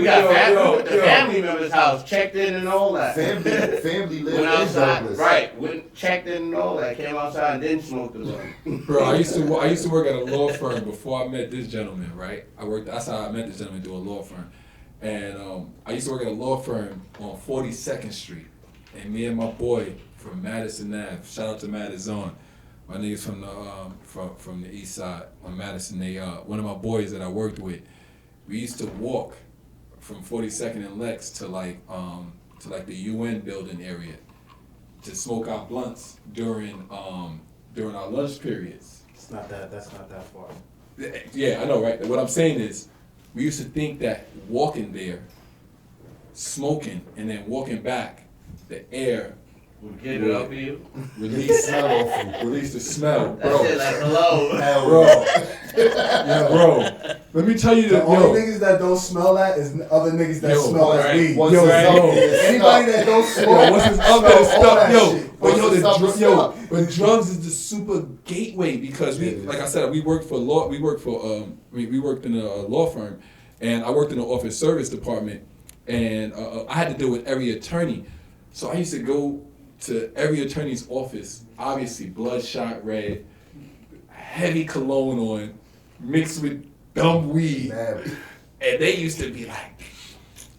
got family members' house, checked in and all that. Family lived Went in outside, Douglas. right? Went checked in and all that. Came outside and then smoked the blunt. Bro, I used to work at a law firm before I met this gentleman, right? That's how I met this gentleman through a law firm. And I used to work at a law firm on 42nd Street. And me and my boy from Madison Ave, shout out to Madison, my niggas from the east side on Madison, they one of my boys that I worked with, we used to walk from 42nd and Lex to like the UN building area to smoke our blunts during our lunch periods. That's not that far. Yeah, I know, right? What I'm saying is, we used to think that walking there, smoking, and then walking back, the air Get it up you. release the smell, That bro. shit like hello. Bro, yeah, bro. Let me tell you The that, only niggas that don't smell that is other niggas that Yo, smell right. that weed. Once Yo, it's right. up there, Anybody that don't smoke, Yo, what's this up there smell all stuff? that Yo, shit. but yo, What's this up the stuff? but drugs is the super gateway because we, Yeah. like I said, we worked in a law firm, and I worked in the office service department, and I had to deal with every attorney, so I used to go to every attorney's office, obviously bloodshot red, heavy cologne on, mixed with dumb weed, Man. and they used to be like,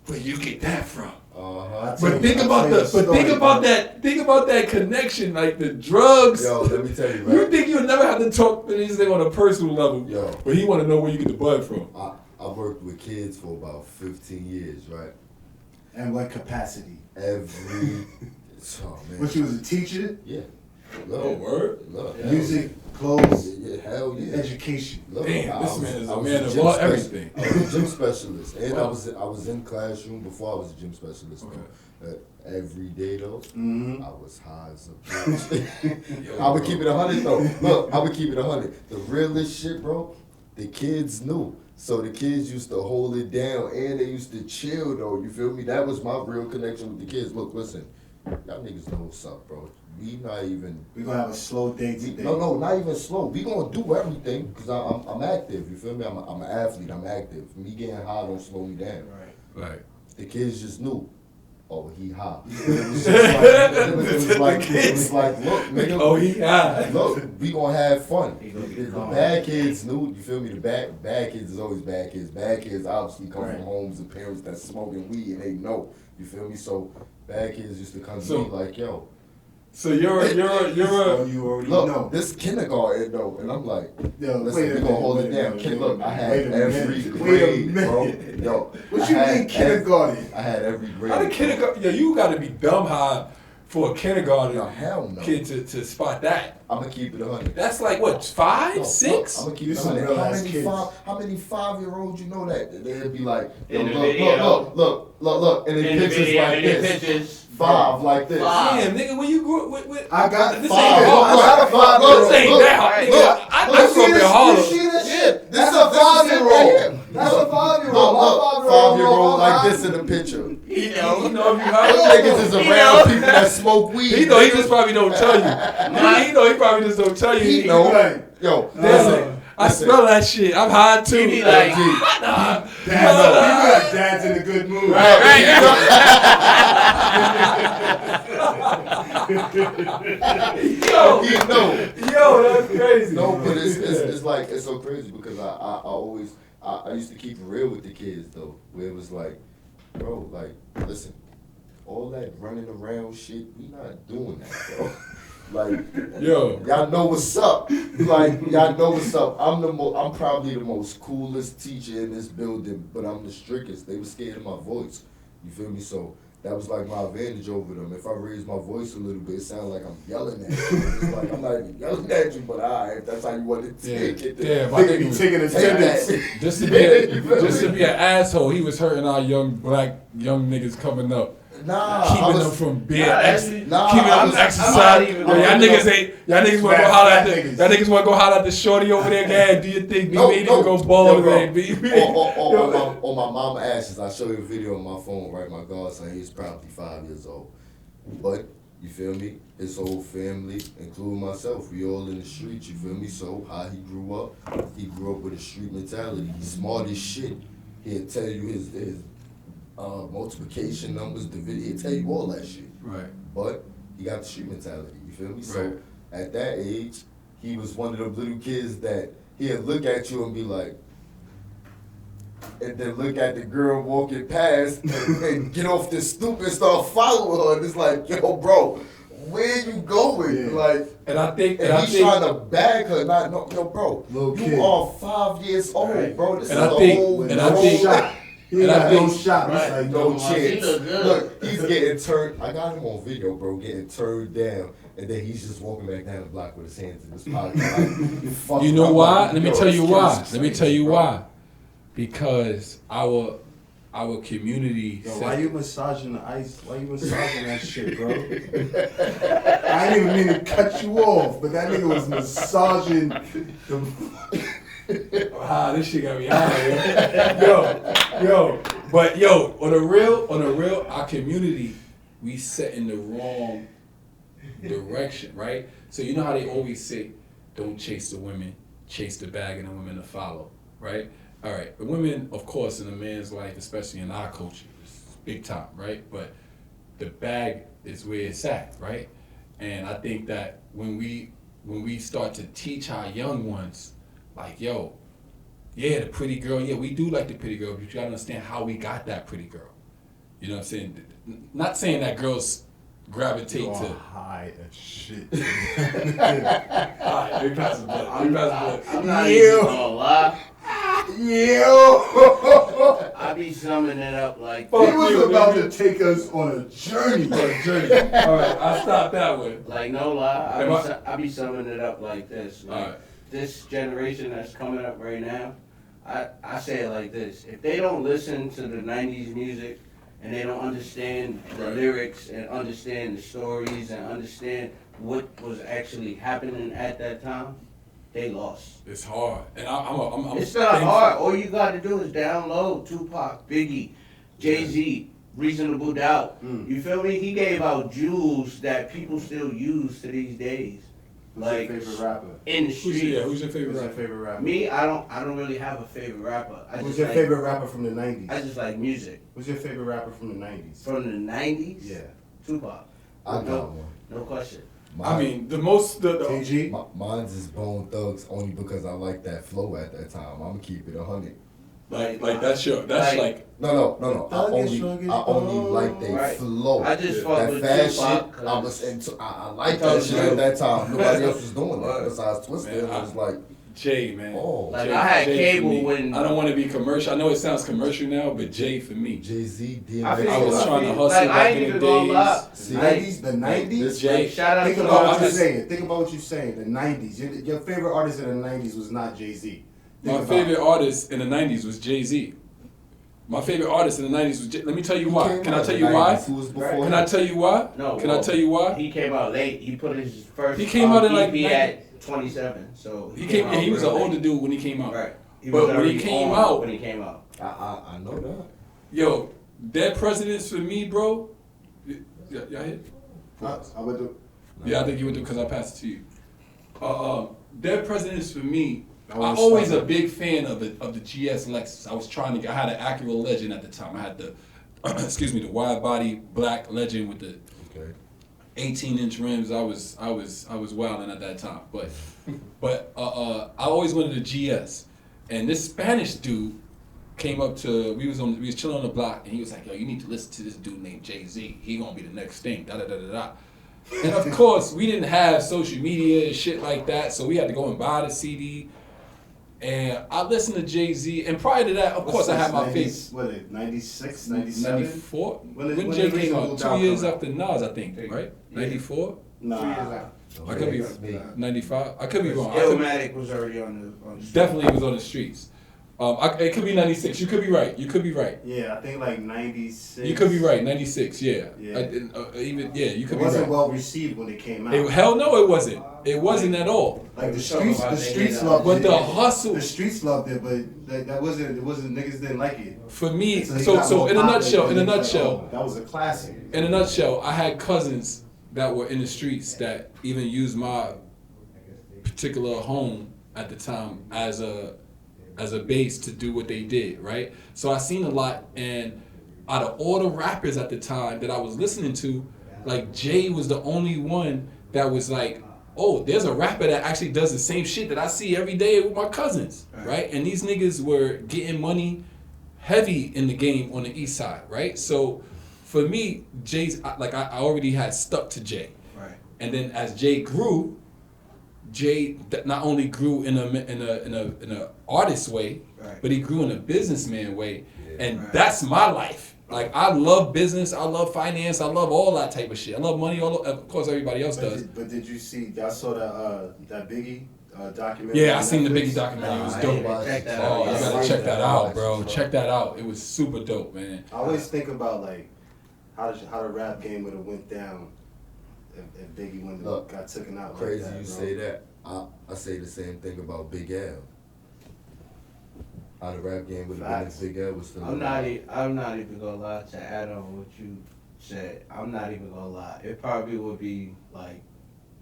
"Where you get that from?" Uh-huh. But think about that connection, like the drugs. Yo, let me tell you, You right? think you'll never have to talk to these things on a personal level, Yo. but he want to know where you get the bud from. I worked with kids for about 15 years, right? And what capacity? Every, oh man. What, you was a teacher? Yeah. Oh, word? Look. Music, clothes, Yeah, hell yeah. education. Look, Damn, this man is a was man of gym all spec- everything. I was a gym specialist, and Wow. I was in classroom before I was a gym specialist. Okay. Though. Every day though, Mm-hmm. I was high as a bitch. Yo, I would bro. keep it 100 though. Look, I would keep it 100. The realest shit, bro. The kids knew, so the kids used to hold it down, and they used to chill though. You feel me? That was my real connection with the kids. Look, listen, y'all niggas know what's up, bro. We not even. We're gonna have a slow day today. No, not even slow. We gonna do everything because I'm active. You feel me? I'm an athlete. I'm active. Me getting high don't slow me down. Right. The kids just knew. Oh, he high. It was just like, it was like, look, nigga. Oh, he high. Look, we gonna have fun. He gonna The get calm. bad kids knew. You feel me? The bad kids is always bad kids. Bad kids obviously come Right. from homes and parents that's smoking weed and they know. You feel me? So bad kids used to come to So- me like, yo. So you're So you already Look, know. this kindergarten though, and I'm like, Yo, listen, wait a we gonna hold it minute, down. wait a Kid, minute, look, I had wait a every minute. grade, Wait a bro. minute. Yo, What I you had mean kindergarten? I had every grade. How the kindergarten? Yo, you got to be dumb high for a kindergarten No, hell no. kid to spot that. I'm gonna keep it 100. That's like what, 5, No, 6? I'm gonna keep You it some 100. real How ass many kids. how many 5-year-olds you know that? They'd be like, yo, In the look, video. look, and then pictures like this. 5 like this. Damn, nigga, when you grew up with I got this 5. ain't Harlem. I got a 5-year-old. This ain't Look, now. look, Nigga, I grew up in You Harlem. see this Yeah, shit? this That's is a this is it right here. 5-year-old. That's a 5-year-old. Look, My 5-year-old like I'm this in the picture. He know if you Them high. niggas is around people that smoke weed. He know he just probably don't tell you. He know he probably just don't tell you. He know. Right. Yo, Damn, listen. I smell that shit. I'm high too. He be like, Dad, you got dad's in a good mood. Yo, He know. yo, that's crazy. No, but it's like it's so crazy because I always I used to keep it real with the kids though, where it was like, bro, like listen, all that running around shit, we not doing that, bro. Like, Yo, y'all know what's up. Like, y'all know what's up. I'm probably the most coolest teacher in this building, but I'm the strictest. They were scared of my voice. You feel me? So that was like my advantage over them. If I raise my voice a little bit, it sounds like I'm yelling at you. It's like I'm not even yelling at you, but if that's how you want to take it. Yeah, but I think he was taking attendance. Just to be an asshole, he was hurting our young niggas coming up. Keeping them from being keeping them exercise. Y'all niggas want to go holler at the shorty over there. Gang, do you think we made him go bald? On my mama ashes, I show you a video on my phone, right? My godson, he's probably 5 years old. But, you feel me? His whole family, including myself, we all in the streets, you feel me? So, how he grew up with a street mentality. He's smart as shit. He'll tell you his multiplication numbers, the video, he'll tell you all that shit. Right. But he got the street mentality, you feel me? So at that age, he was one of them little kids that he'll look at you and be like, and then look at the girl walking past and get off the stoop and start following her. And it's like, yo, bro, where you going? Yeah. Like, and he's trying to bag her. Yo, bro, you are 5 years old, bro. This is a whole shot. He got no shot. Right. Like, no chance. Look, he's getting turned. I got him on video, bro, getting turned down. And then he's just walking back down the block with his hands in his pocket. Like, you know why? Let me tell you why. Because our community. Yo, why you massaging the ice? Why you massaging that shit, bro? I didn't even mean to cut you off, but that nigga was massaging the. This shit got me high, yo. But on the real, our community, we set in the wrong direction, right? So you know how they always say, don't chase the women, chase the bag and the women to follow, right? All right, the women, of course, in a man's life, especially in our culture, is big time, right? But the bag is where it's at, right? And I think that when we start to teach our young ones, like, yo, yeah, the pretty girl, yeah, we do like the pretty girl, but you gotta understand how we got that pretty girl. You know what I'm saying? Not saying that girls gravitate to high as shit. Alright, we pass the blood. I'm not even gonna lie. I be summing it up like he was about to take us on a journey. Alright, I'll stop that one. Like, no lie, I be summing it up like this. Like, this generation that's coming up right now, I say it like this. If they don't listen to the 90s music and they don't understand the lyrics and understand the stories and understand what was actually happening at that time, they lost. It's hard. And I'm it's not hard. All you got to do is download Tupac, Biggie, Jay-Z, Reasonable Doubt. You feel me? He gave out jewels that people still use to these days. Who's your favorite rapper? In the street. Who's your favorite rapper? Me, I don't really have a favorite rapper. Who's your favorite rapper from the 90s? I just like music. Who's your favorite rapper from the 90s? From the 90s? Yeah. Tupac. I got one. No question. TG? Mine's is Bone Thugs only because I like that flow at that time. I'm gonna keep it 100. Like that's No. I only like their flow. I just fuck that with fast Tupac. shit. I like that shit at that time. Nobody else was doing that besides Twisted. It was like Jay, man. Like Jay, I had Jay cable when I don't want to be commercial. I know it sounds commercial now, but Jay for me. Jay-Z, DMX. I was trying to hustle like, back in the days. The 90s? Jay. Shout out Think to about what you're saying. Think about what you're saying. The 90s. Your favorite artist in the 90s was not Jay-Z. My favorite artist in the 90s was Jay-Z. My favorite artist in the 90s was Jay. Let me tell you why. Can I tell you why? Can I tell you why? No. Can I tell you why? He came out late. He put his first He came out in like EP at 27. So he was an older dude when he came out. Right. But when he came out, I know that. Yo, Dead Presidents for me, bro. Y'all hit? I would do. Yeah, I think you would do because I passed it to you. Dead Presidents for me. I'm always a big fan of the GS Lexus. I had an Acura Legend at the time. I had the, the wide body black Legend with the 18-inch rims. I was wilding at that time. But I always wanted a GS. And this Spanish dude came up to, we was chilling on the block, and he was like, yo, you need to listen to this dude named Jay-Z. He gonna be the next thing, da-da-da-da-da. And of course, we didn't have social media and shit like that, so we had to go and buy the CD. And I listened to Jay-Z, and prior to that, of course, I had my favorite. What, 96, 97? 94? When Jay did came out? Reasonable 2 Doubt years come out? after Nas, I think, right? 94? Nah. I could be 95. I could be wrong. Illmatic was already on the street. Definitely was on the streets. It could be 96. You could be right. Yeah, I think like 96. You could be right. 96. Yeah. Yeah. You could It be wasn't right. well received when it came out. Hell no, it wasn't. It wasn't at all. Like the streets loved But it. the hustle. The streets loved it, but that wasn't. It wasn't. Niggas didn't like it. For me, he got so more in a popular, nutshell, and it was like, oh, that was a classic. In a nutshell, I had cousins that were in the streets that even used my particular home at the time as a base to do what they did, right? So I seen a lot, and out of all the rappers at the time that I was listening to, like Jay was the only one that was like, oh, there's a rapper that actually does the same shit that I see every day with my cousins, right? And these niggas were getting money heavy in the game on the east side, right? So for me, Jay's, like I already had stuck to Jay. Right. And then as Jay grew, Jay not only grew in a artist way, Right. but he grew in a businessman way, and Right. that's my life. Like I love business, I love finance, I love all that type of shit. I love money. Of course, everybody else does. But did you see? I saw that Biggie documentary. Yeah, I on seen the Netflix. Biggie documentary. It was Nah, dope. I check that Oh, out. you gotta check that out, bro. Check that out. It was super dope, man. I always think about like how the rap game would have went down if Biggie got taken out. Crazy like that, you bro. say that. I say the same thing about Big L. How the rap game would have been if Big L was still I'm alive. not even gonna lie to add on what you said. I'm not even gonna lie. It probably would be like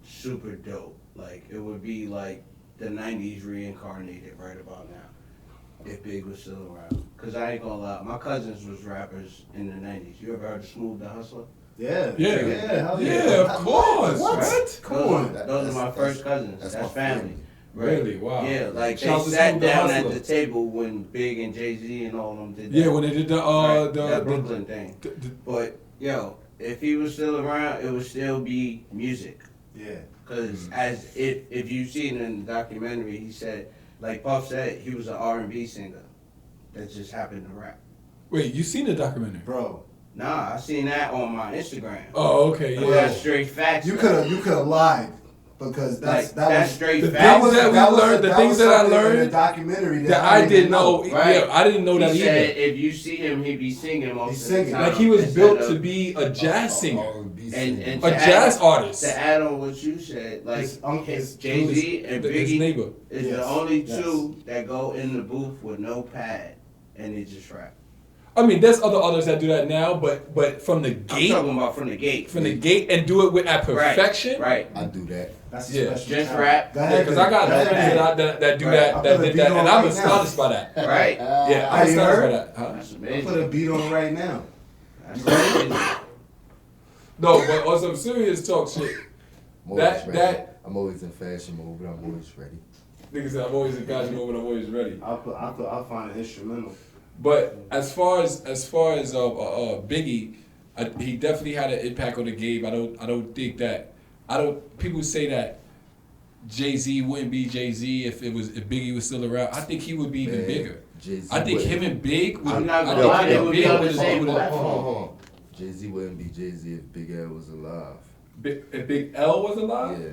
super dope. Like it would be like the '90s reincarnated right about now, if Big was still around. Cause I ain't gonna lie, my cousins was rappers in the '90s. You ever heard of Smooth the Hustler? Yeah. Yeah. Hell Yeah, of course. What? What? Come on. Those are my first cousins. that's That's my family. Really? Wow. Yeah, like they Shouts to sat Smooth the down at Hustler. the table when Big and Jay-Z and all of them did that. Yeah, when they did Right, that the Brooklyn thing. the- But yo, if he was still around, it would still be music. Yeah. Cause as if you've seen in the documentary, he said, like Puff said, he was an R&B singer that just happened to rap. Wait, you seen the documentary? Bro, Nah, I seen that on my Instagram. Oh, okay, But yeah. that's straight facts. you though. could have lied because Like, that that's was straight the facts. things that we learned, the things that I something in the learned documentary that I didn't know. Right. Yeah, I didn't know that He said either. if you see him, he be singing most He's of the singing. time. Like he was instead built of- to be a jazz singer, and a to jazz add, artist. To add on what you said, like His uncle- Jay-Z and His Biggie neighbor. is Yes, the only yes. two that go in the booth with no pad and they just rap. I mean, there's other artists that do that now, but from the I'm gate, talking about from the gate. and do it at perfection. Right. I do that. That's Yeah. a special Just talent. rap. Go Yeah, ahead, because I got go ahead. friends that do Right. that, I'll that put a did beat that, on and I'm right now. astonished by that. Right. Yeah, I'm Have you astonished by heard? that. Huh? That's I'll amazing. put a beat on right now. That's amazing. No, but on some serious talk shit, I'm always ready. that I'm always in fashion mode, but I'm always ready. nigga said I'm always in fashion mode, I'm always ready. I'll find an instrumental. But as far as Biggie, he definitely had an impact on the game. I don't think that people say that Jay-Z wouldn't be Jay-Z if Biggie was still around. I think he would be even Man, bigger. Jay-Z I think wouldn't. him and Big would. I'm not I gonna think lie, him they and would Big be on the would've- same would've- platform. Jay-Z wouldn't be Jay-Z if Big L was alive. If Big L was alive, Yeah.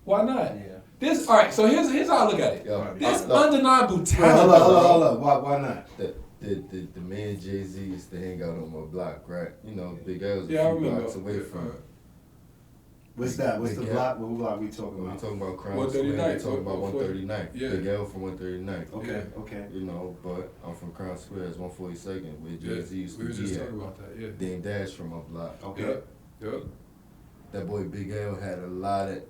why not? Yeah. This all right. So here's how I look at it. Yo, There's look, undeniable Wait, talent. hold up. Why not? the man Jay-Z used to hang out on my block, right? You know, Big L's Yeah, I a few remember. blocks away from. What's that? What's the Big block? What block we talking When we about? talking about crime 139th, Square, we talking about 140. 139th. Yeah. Big L from 139th. Okay. You know, but I'm from Crown Square, it's 142nd, where Yeah, Jay-Z used we to were be just at. talking about that. Yeah. Dame Dash from my block. Okay. Yeah. That boy Big L had a lot of,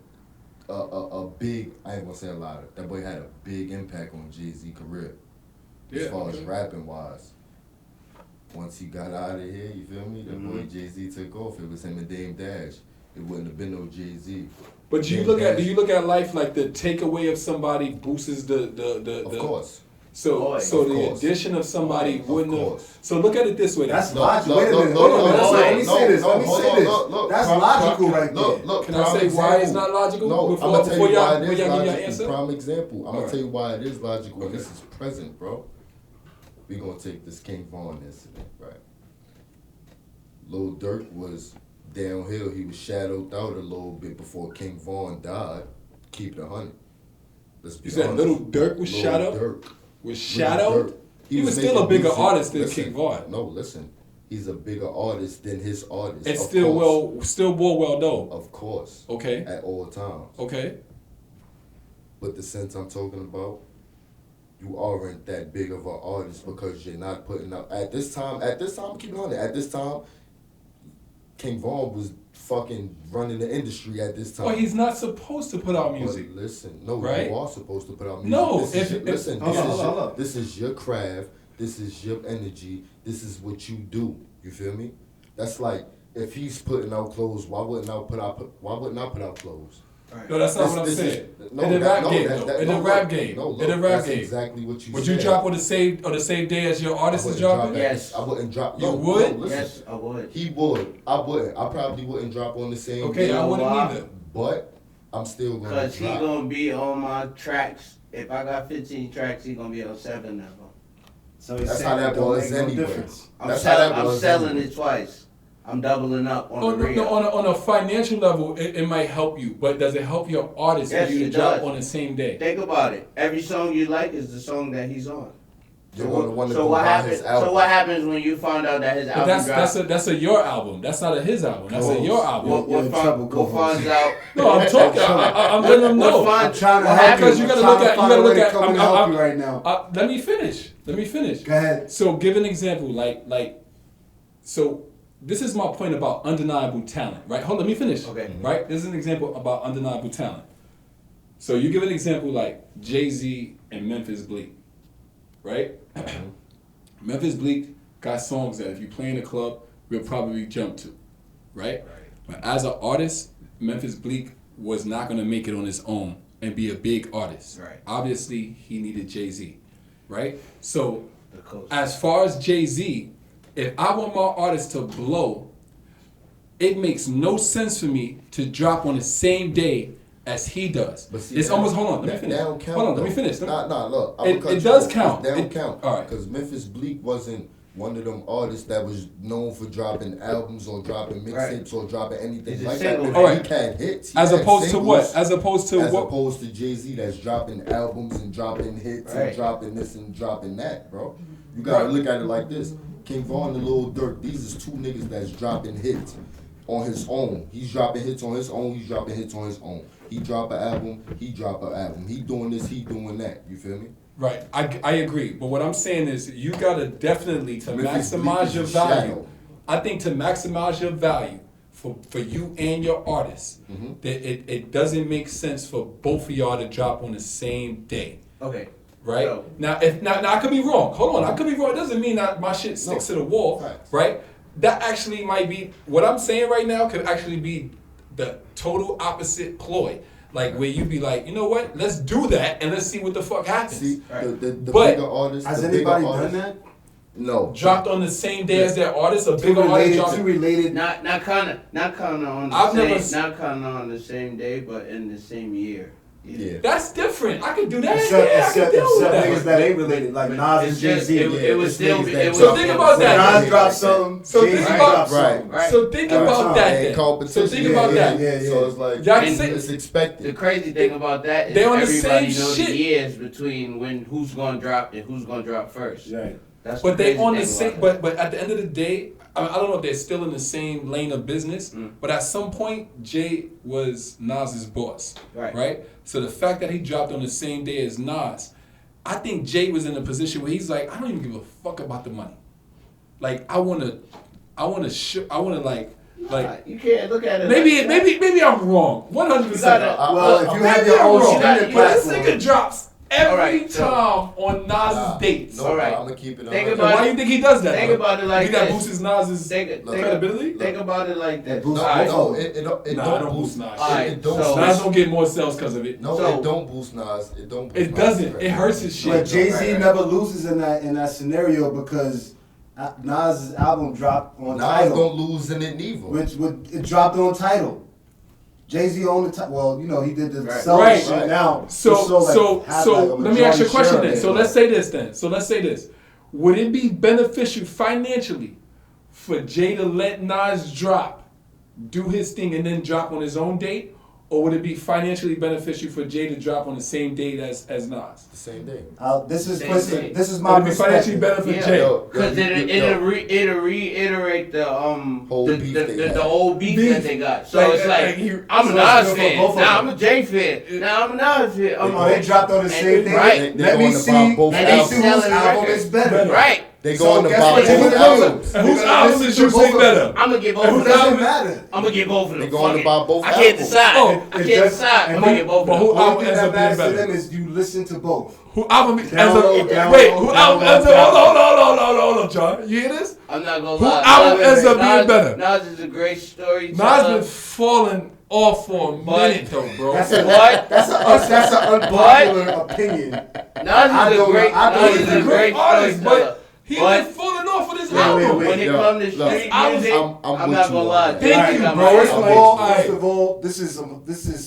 a big, I ain't gonna say a lot of, that boy had a big impact on Jay-Z career. As Yeah, far as okay. rapping wise. Once he got out of here, you feel me? That boy Jay-Z took off. It was him and Dame Dash. It wouldn't have been no Jay-Z. But do you look at life like the takeaway of somebody boosts the Of course. So the addition of somebody wouldn't have. So look at it this way. That's logical. Wait a minute. Let me say this. That's logical right there. Look. Can I say why it's not logical? No, before, I'm gonna tell you why it is give your logical. answer? Prime example. I'm gonna tell you why it is logical. Okay. This is present, bro. We gonna take this King Von incident, right? Lil Durk was downhill. He was shadowed out a little bit before King Von died. Keep it 100. Let's be You said honest. Lil Durk was shadowed? Durk. Was shadowed? He was still a bigger artist than King Von. No, listen. He's a bigger artist than his artist. And still more well known. Of course. Okay. At all times. Okay. But the sense I'm talking about, you aren't that big of an artist because you're not putting out at this time, keep it on it. At this time, King Von was fucking running the industry at this time. Well, he's not supposed to put out music. But listen, no, right? you are supposed to put out music. No, This is your craft. This is your energy. This is what you do. You feel me? That's like if he's putting out clothes, why wouldn't I put out clothes? Right. No, that's not what I'm saying. In the rap game. That's exactly what you would said. you drop on the same day as your artist is dropping? Yes. I wouldn't drop. You would? No, listen. Yes, I would. He would. I wouldn't. I probably wouldn't drop on the same day. Okay, I wouldn't either. But I'm still going to drop. Because he going to be on my tracks. If I got 15 tracks, he going to be on 7 of them. So that's how that was anyway. I'm selling it twice. I'm doubling up on the real. No, on a financial level, it might help you, but does it help your artist for you to drop on the same day? Think about it. Every song you like is the song that he's on. You're going to want to buy his album. So what happens when you find out that his album drops? That's a your album. That's not a his album. That's a your album. What finds out? No, I'm talking. I'm letting them know. I'm trying to help you. Because you gotta look at. I'm help you right now. Let me finish. Go ahead. So give an example, so. This is my point about undeniable talent, right? Hold on, let me finish. Okay. Right? This is an example about undeniable talent. So you give an example like Jay-Z and Memphis Bleek, right? Memphis Bleek got songs that if you play in a club, we'll probably jump to, right? But as an artist, Memphis Bleek was not going to make it on his own and be a big artist. Right. Obviously, he needed Jay-Z, right? So as far as Jay-Z, if I want my artist to blow, it makes no sense for me to drop on the same day as he does. But see, it's almost, hold on, let me finish. Let me finish. Nah, look. It does count. It don't count. All right. Because Memphis Bleek wasn't one of them artists that was known for dropping albums or dropping mixtapes or dropping anything like that. All right. He had hits. As opposed to what? As opposed to Jay-Z that's dropping albums and dropping hits and dropping this and dropping that, bro. You gotta look at it like this. King Von and Lil Durk, these is two niggas that's dropping hits on his own. He's dropping hits on his own, he's dropping hits on his own. He drop an album, he drop an album. He doing this, he doing that. You feel me? Right, I agree. But what I'm saying is you gotta definitely, to maximize your value, I think to maximize your value for you and your artist, that it doesn't make sense for both of y'all to drop on the same day. Okay. Right? So, now I could be wrong. Hold on, I could be wrong. It doesn't mean that my shit sticks to the wall, right? That actually might be, what I'm saying right now could actually be the total opposite ploy. Like where you be like, you know what? Let's do that and let's see what the fuck happens. See, the bigger artist. Has anybody done that? No. Dropped on the same day as their artist, a bigger artist. Two related. Not kind of on the same day, but in the same year. Yeah. That's different. I could do that. Except niggas that ain't related, like Nas and Jay-Z. It was still. So think about that. Nas dropped something. So think about right. So think about that. So think about that. So it's like it's expected. The crazy thing about that is they on the everybody same knows shit. the years between who's gonna drop and who's gonna drop first. Right. That's but they on the same. But at the end of the day, I don't know if they're still in the same lane of business. But at some point, Jay was Nas's boss. Right. So the fact that he dropped on the same day as Nas, I think Jay was in a position where he's like, I don't even give a fuck about the money. Like I wanna like. You can't look at it. Maybe I'm wrong. 100%. Well, if you have your own streaming platform, this nigga drops every time on Nas's dates. No, I'm gonna keep it. Think And about why do you think he does that? Think about it like you think that this. boosts Nas's credibility? Think about it like this. No, it don't boost Nas. It don't. Nas don't get more sales because of it. No, it don't boost Nas. It don't. Boost It doesn't. It hurts his shit. But Jay-Z never loses in that scenario because Nas' album dropped on Nas Tidal. don't lose in it neither. Which it dropped on Tidal. Jay-Z owned the Tidal. Well, you know, he did the sell Right. shit now. So let me ask you a question then. So let's say this. Would it be beneficial financially for Jay to let Nas do his thing and then drop on his own date? Or would it be financially beneficial for Jay to drop on the same date as Nas? The same day. This is Would my it be financially perspective. benefit Jay? Because it'll reiterate the old beef that they got. So it's like I'm a Nas fan. Now I'm a Jay fan. Now I'm a Nas fan. They dropped on the same day. Right. Let me see whose album is better. Right. They going to guess buy what they're both gonna do? albums. Whose album did you think better? I'm gonna get both It of doesn't them. matter. I'm gonna get both of them. They going to buy both I can't albums. decide. Oh, I can't decide. I'm gonna get both of them. Who The album only thing ends that up being matters to them better? is you listen to both. Who album ends Download, up? download, Wait, who album download, ends up? Hold on, John. You hear this? I'm not gonna Who lie. album ends up being better? Nas is a great story. Nas been falling off for a minute though, bro. That's What? That's an unpopular opinion. Nas is a great. Nas He's is a a great great artist, storyteller. but he's But- been falling off with his Wait, album. wait, When it Yo, comes to look, street I'm- music, I'm I'm with not you gonna on lie. that. Thank I you, got bro. my First own. of all, this is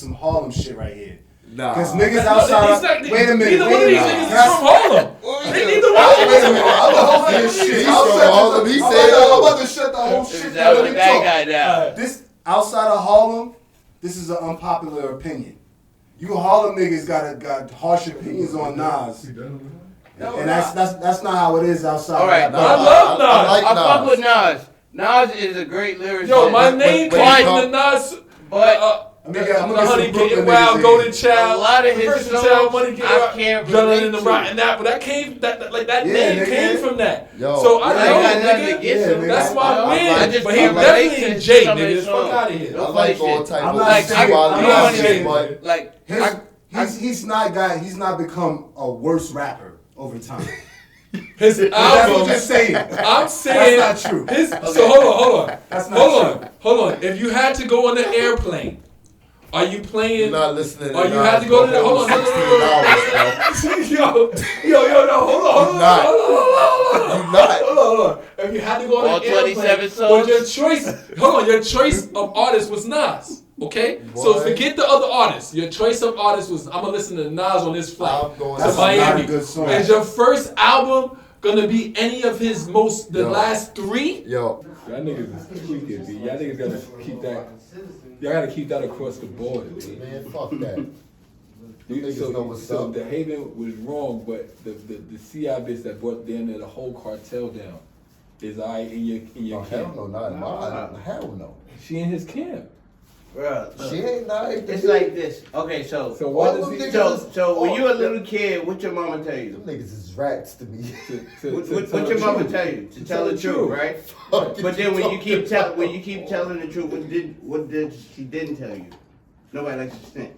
some Harlem shit right here. Nah. Because niggas outside. Wait a minute. Neither one of these niggas is Can I- from Harlem. Neither one of Wait these a minute. I'm gonna hold this shit. He's I'm from Harlem. He said I'm about to shut the whole shit That down. was Let a me bad talk. guy now. This outside of Harlem, this is an unpopular opinion. You Harlem niggas got harsh opinions on Nas, and that's not how it is outside. All right, But I love Nas. I like I fuck Nas. with Nas. Nas is a great lyricist. Yo, my name when came it from the Nas. But I'm The gonna get Honey some Getting Brooklyn Wild, niggas Golden in. Child, A lot of his First songs, Child, Money Getting I Wild, can't Drilling relate in the to. Rock, and that came Yeah, name nigga. came from that. Yo. So I I know, ain't got nothing nigga. against him. That's my I man. like- But he I like- definitely in Jay, some of his nigga. Fuck songs. out of here. I like all type I'm of not Like, saying- I I'm not don't saying- understand. Like, He's not become a worse rapper over time. His That's album. what you're saying. I'm saying That's not true. So hold on. That's not Hold on. If you had to go on an airplane, are you playing? You're not listening. Or you had to go to the. Hold on. 16 hours, bro. Yo, no, hold on. not. Hold not. on. If you had to go on All an airplane, 27 but your songs? choice of artist was Nas. Okay, so Boy. forget the other artists. Your choice of artist was I'm gonna listen to Nas on this flight I'm going to That's Miami. not a good song. Is your first album gonna be any of his the Yo. last three? Yo, Y'all niggas is tweaking, B. Y'all niggas gotta keep that. Y'all gotta keep that across the board, B. man, fuck that. You niggas know what's So up. the Haven was wrong, but the CI bitch that brought damn near the whole cartel down is in your Oh, hell camp. no, not mine. Hell no. She in his camp. bro, She ain't not. it's like this. Okay, so So why All does them he? niggas- so when you a little kid, what your mama tell Them you? niggas is rats to me. What your mama tell you? To tell the truth, right? But then when you keep telling the truth, what did she didn't tell you? Nobody likes to snitch.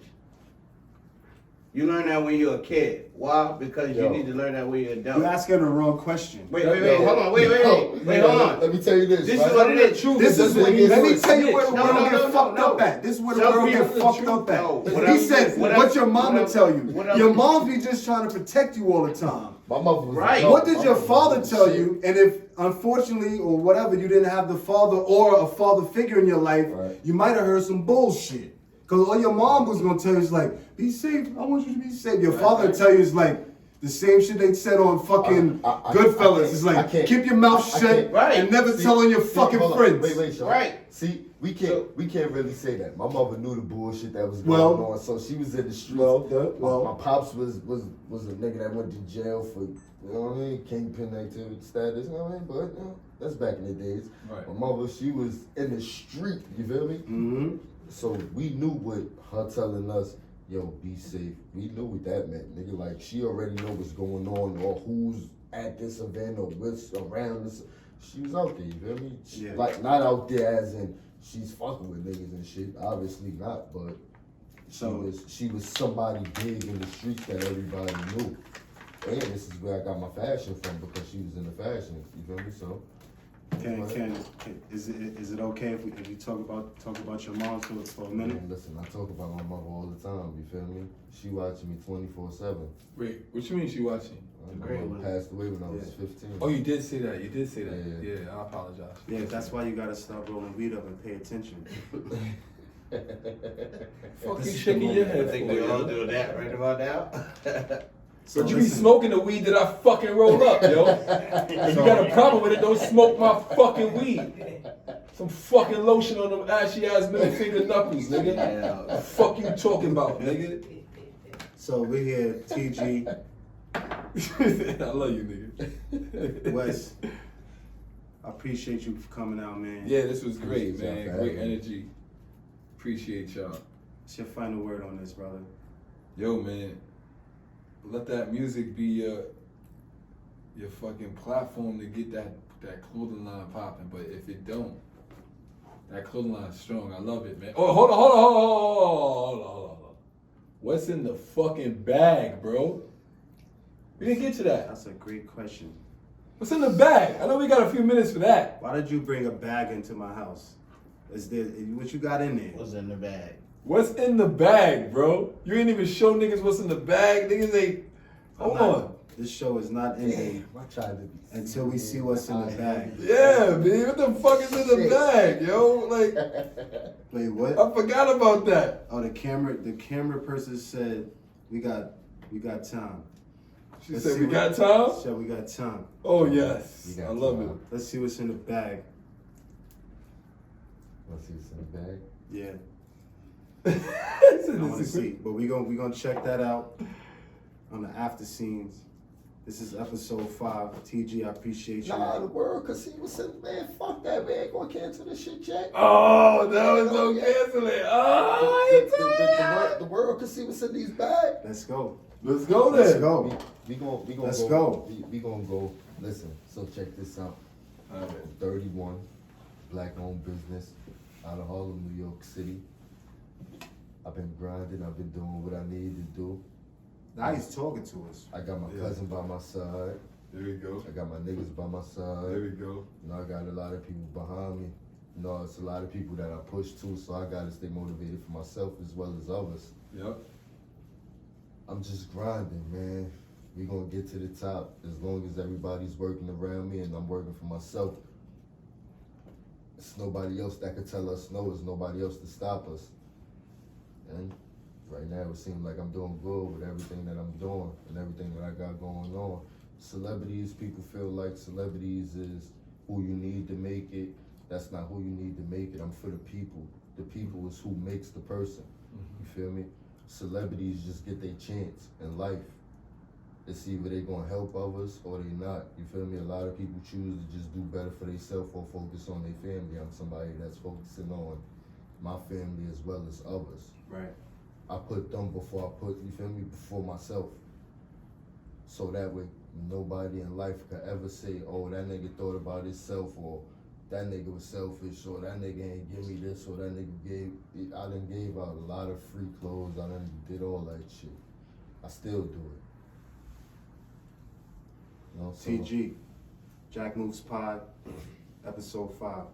You learn that when you're a kid. Why? Because you Yo. need to learn that when you're an adult. You're asking the wrong question. Wait, hold on, wait, hold on. Let me tell you this. This right? is what it is. This is what. Let me tell you where the No, world no, get no, fucked no. up at. This is where the Some world get people- fucked up No, at. what He I'm- said, what "What I'm- your mama what tell I'm- you? what I'm- Your mom be just trying to protect you all the time." My mother was Right. What did your father tell you? And if unfortunately or whatever you didn't have the father or a father figure in your life, Right. you might have heard some bullshit. Cause all your mom was gonna tell you is like, "Be safe. I want you to be safe." Your father would tell you is like the same shit they said on fucking I Goodfellas. It's I like, can't- keep your mouth I shut can't- Right. and never tell on your fucking hold on. friends. Wait, Sean. Right. See, we can't really say that. My mother knew the bullshit that was going Well- on, so she was in the streets. Well, my pops was a nigga that went to jail for, you know what I mean, kingpin activity status, you know what I mean? But you know, that's back in the days. Right. My mother, she was in the street. You feel me? Mm-hmm. So we knew what her telling us, yo, be safe. We knew what that meant, nigga. Like, she already know what's going on or who's at this event or what's around this. She was out there, you feel me? She, Yeah. Like, not out there as in she's fucking with niggas and shit. Obviously not, but She was somebody big in the streets that everybody knew. And this is where I got my fashion from because she was in the fashion. You feel me? So. Is it okay if we talk about your mom for a minute? Man, listen, I talk about my mother all the time. You feel me? She watching me 24/7. Wait, what you mean she watching? My mother passed away when I was 15. Oh, you did say that. Yeah, I apologize. Yeah, that's why you gotta stop rolling weed up and pay attention. Fuck you shaking your head. I think we all do that right about now. But you be smoking the weed that I fucking roll up, yo. If you got a problem with it, don't smoke my fucking weed. Some fucking lotion on them ashy ass middle finger knuckles, nigga. What the fuck you talking about, nigga? So we're here, TG. I love you, nigga. Wes, I appreciate you for coming out, man. Yeah, this was great, man. Great energy. Appreciate y'all. What's your final word on this, brother? Yo, man. Let that music be your fucking platform to get that clothing line popping. But if it don't, that clothing line is strong. I love it, man. Oh, hold on. What's in the fucking bag, bro? We didn't get to that. That's a great question. What's in the bag? I know we got a few minutes for that. Why did you bring a bag into my house? Is there what you got in there? What's in the bag? What's in the bag, bro? You ain't even show niggas what's in the bag. Niggas ain't. Hold on. This show is not ending until we see what's in the bag. Yeah, man. What the fuck is in the bag, yo? Like, wait, what? I forgot about that. Oh, the camera person said we got time. She said we got time? She said we got time. Oh, yes. I love it. Let's see what's in the bag. Let's see what's in the bag? Yeah. I want to see, but we gonna check that out on the after scenes. This is episode 5. TG, I appreciate you. Nah, the world could see what's in the bag. Fuck that, man. Gonna cancel this shit, Jack. Oh, that was no canceling. Oh, the world could see what's in these bags. Let's go. Let's go then. Let's go. We gonna Let's go. go. We gonna go. Listen. So check this out. All right. 31, black-owned business out of Harlem, New York City. I've been grinding. I've been doing what I need to do. Now he's talking to us. I got my cousin by my side. There we go. I got my niggas by my side. There we go. You know, I got a lot of people behind me. You know, it's a lot of people that I push to, so I gotta stay motivated for myself as well as others. Yep. I'm just grinding, man. We gonna get to the top as long as everybody's working around me and I'm working for myself. It's nobody else that could tell us no. There's nobody else to stop us. And right now it seems like I'm doing good with everything that I'm doing and everything that I got going on. Celebrities, people feel like celebrities is who you need to make it. That's not who you need to make it. I'm for the people. The people is who makes the person. You feel me? Celebrities just get their chance in life. It's either they gonna help others or they not. You feel me? A lot of people choose to just do better for themselves or focus on their family. I'm somebody that's focusing on my family as well as others. Right. I put them before I put, you feel me, before myself. So that way nobody in life could ever say, oh, that nigga thought about himself, or that nigga was selfish, or that nigga ain't give me this, or that nigga I done gave out a lot of free clothes, I done did all that shit. I still do it. You know, so, TG, Jack Moves Pod, episode 5.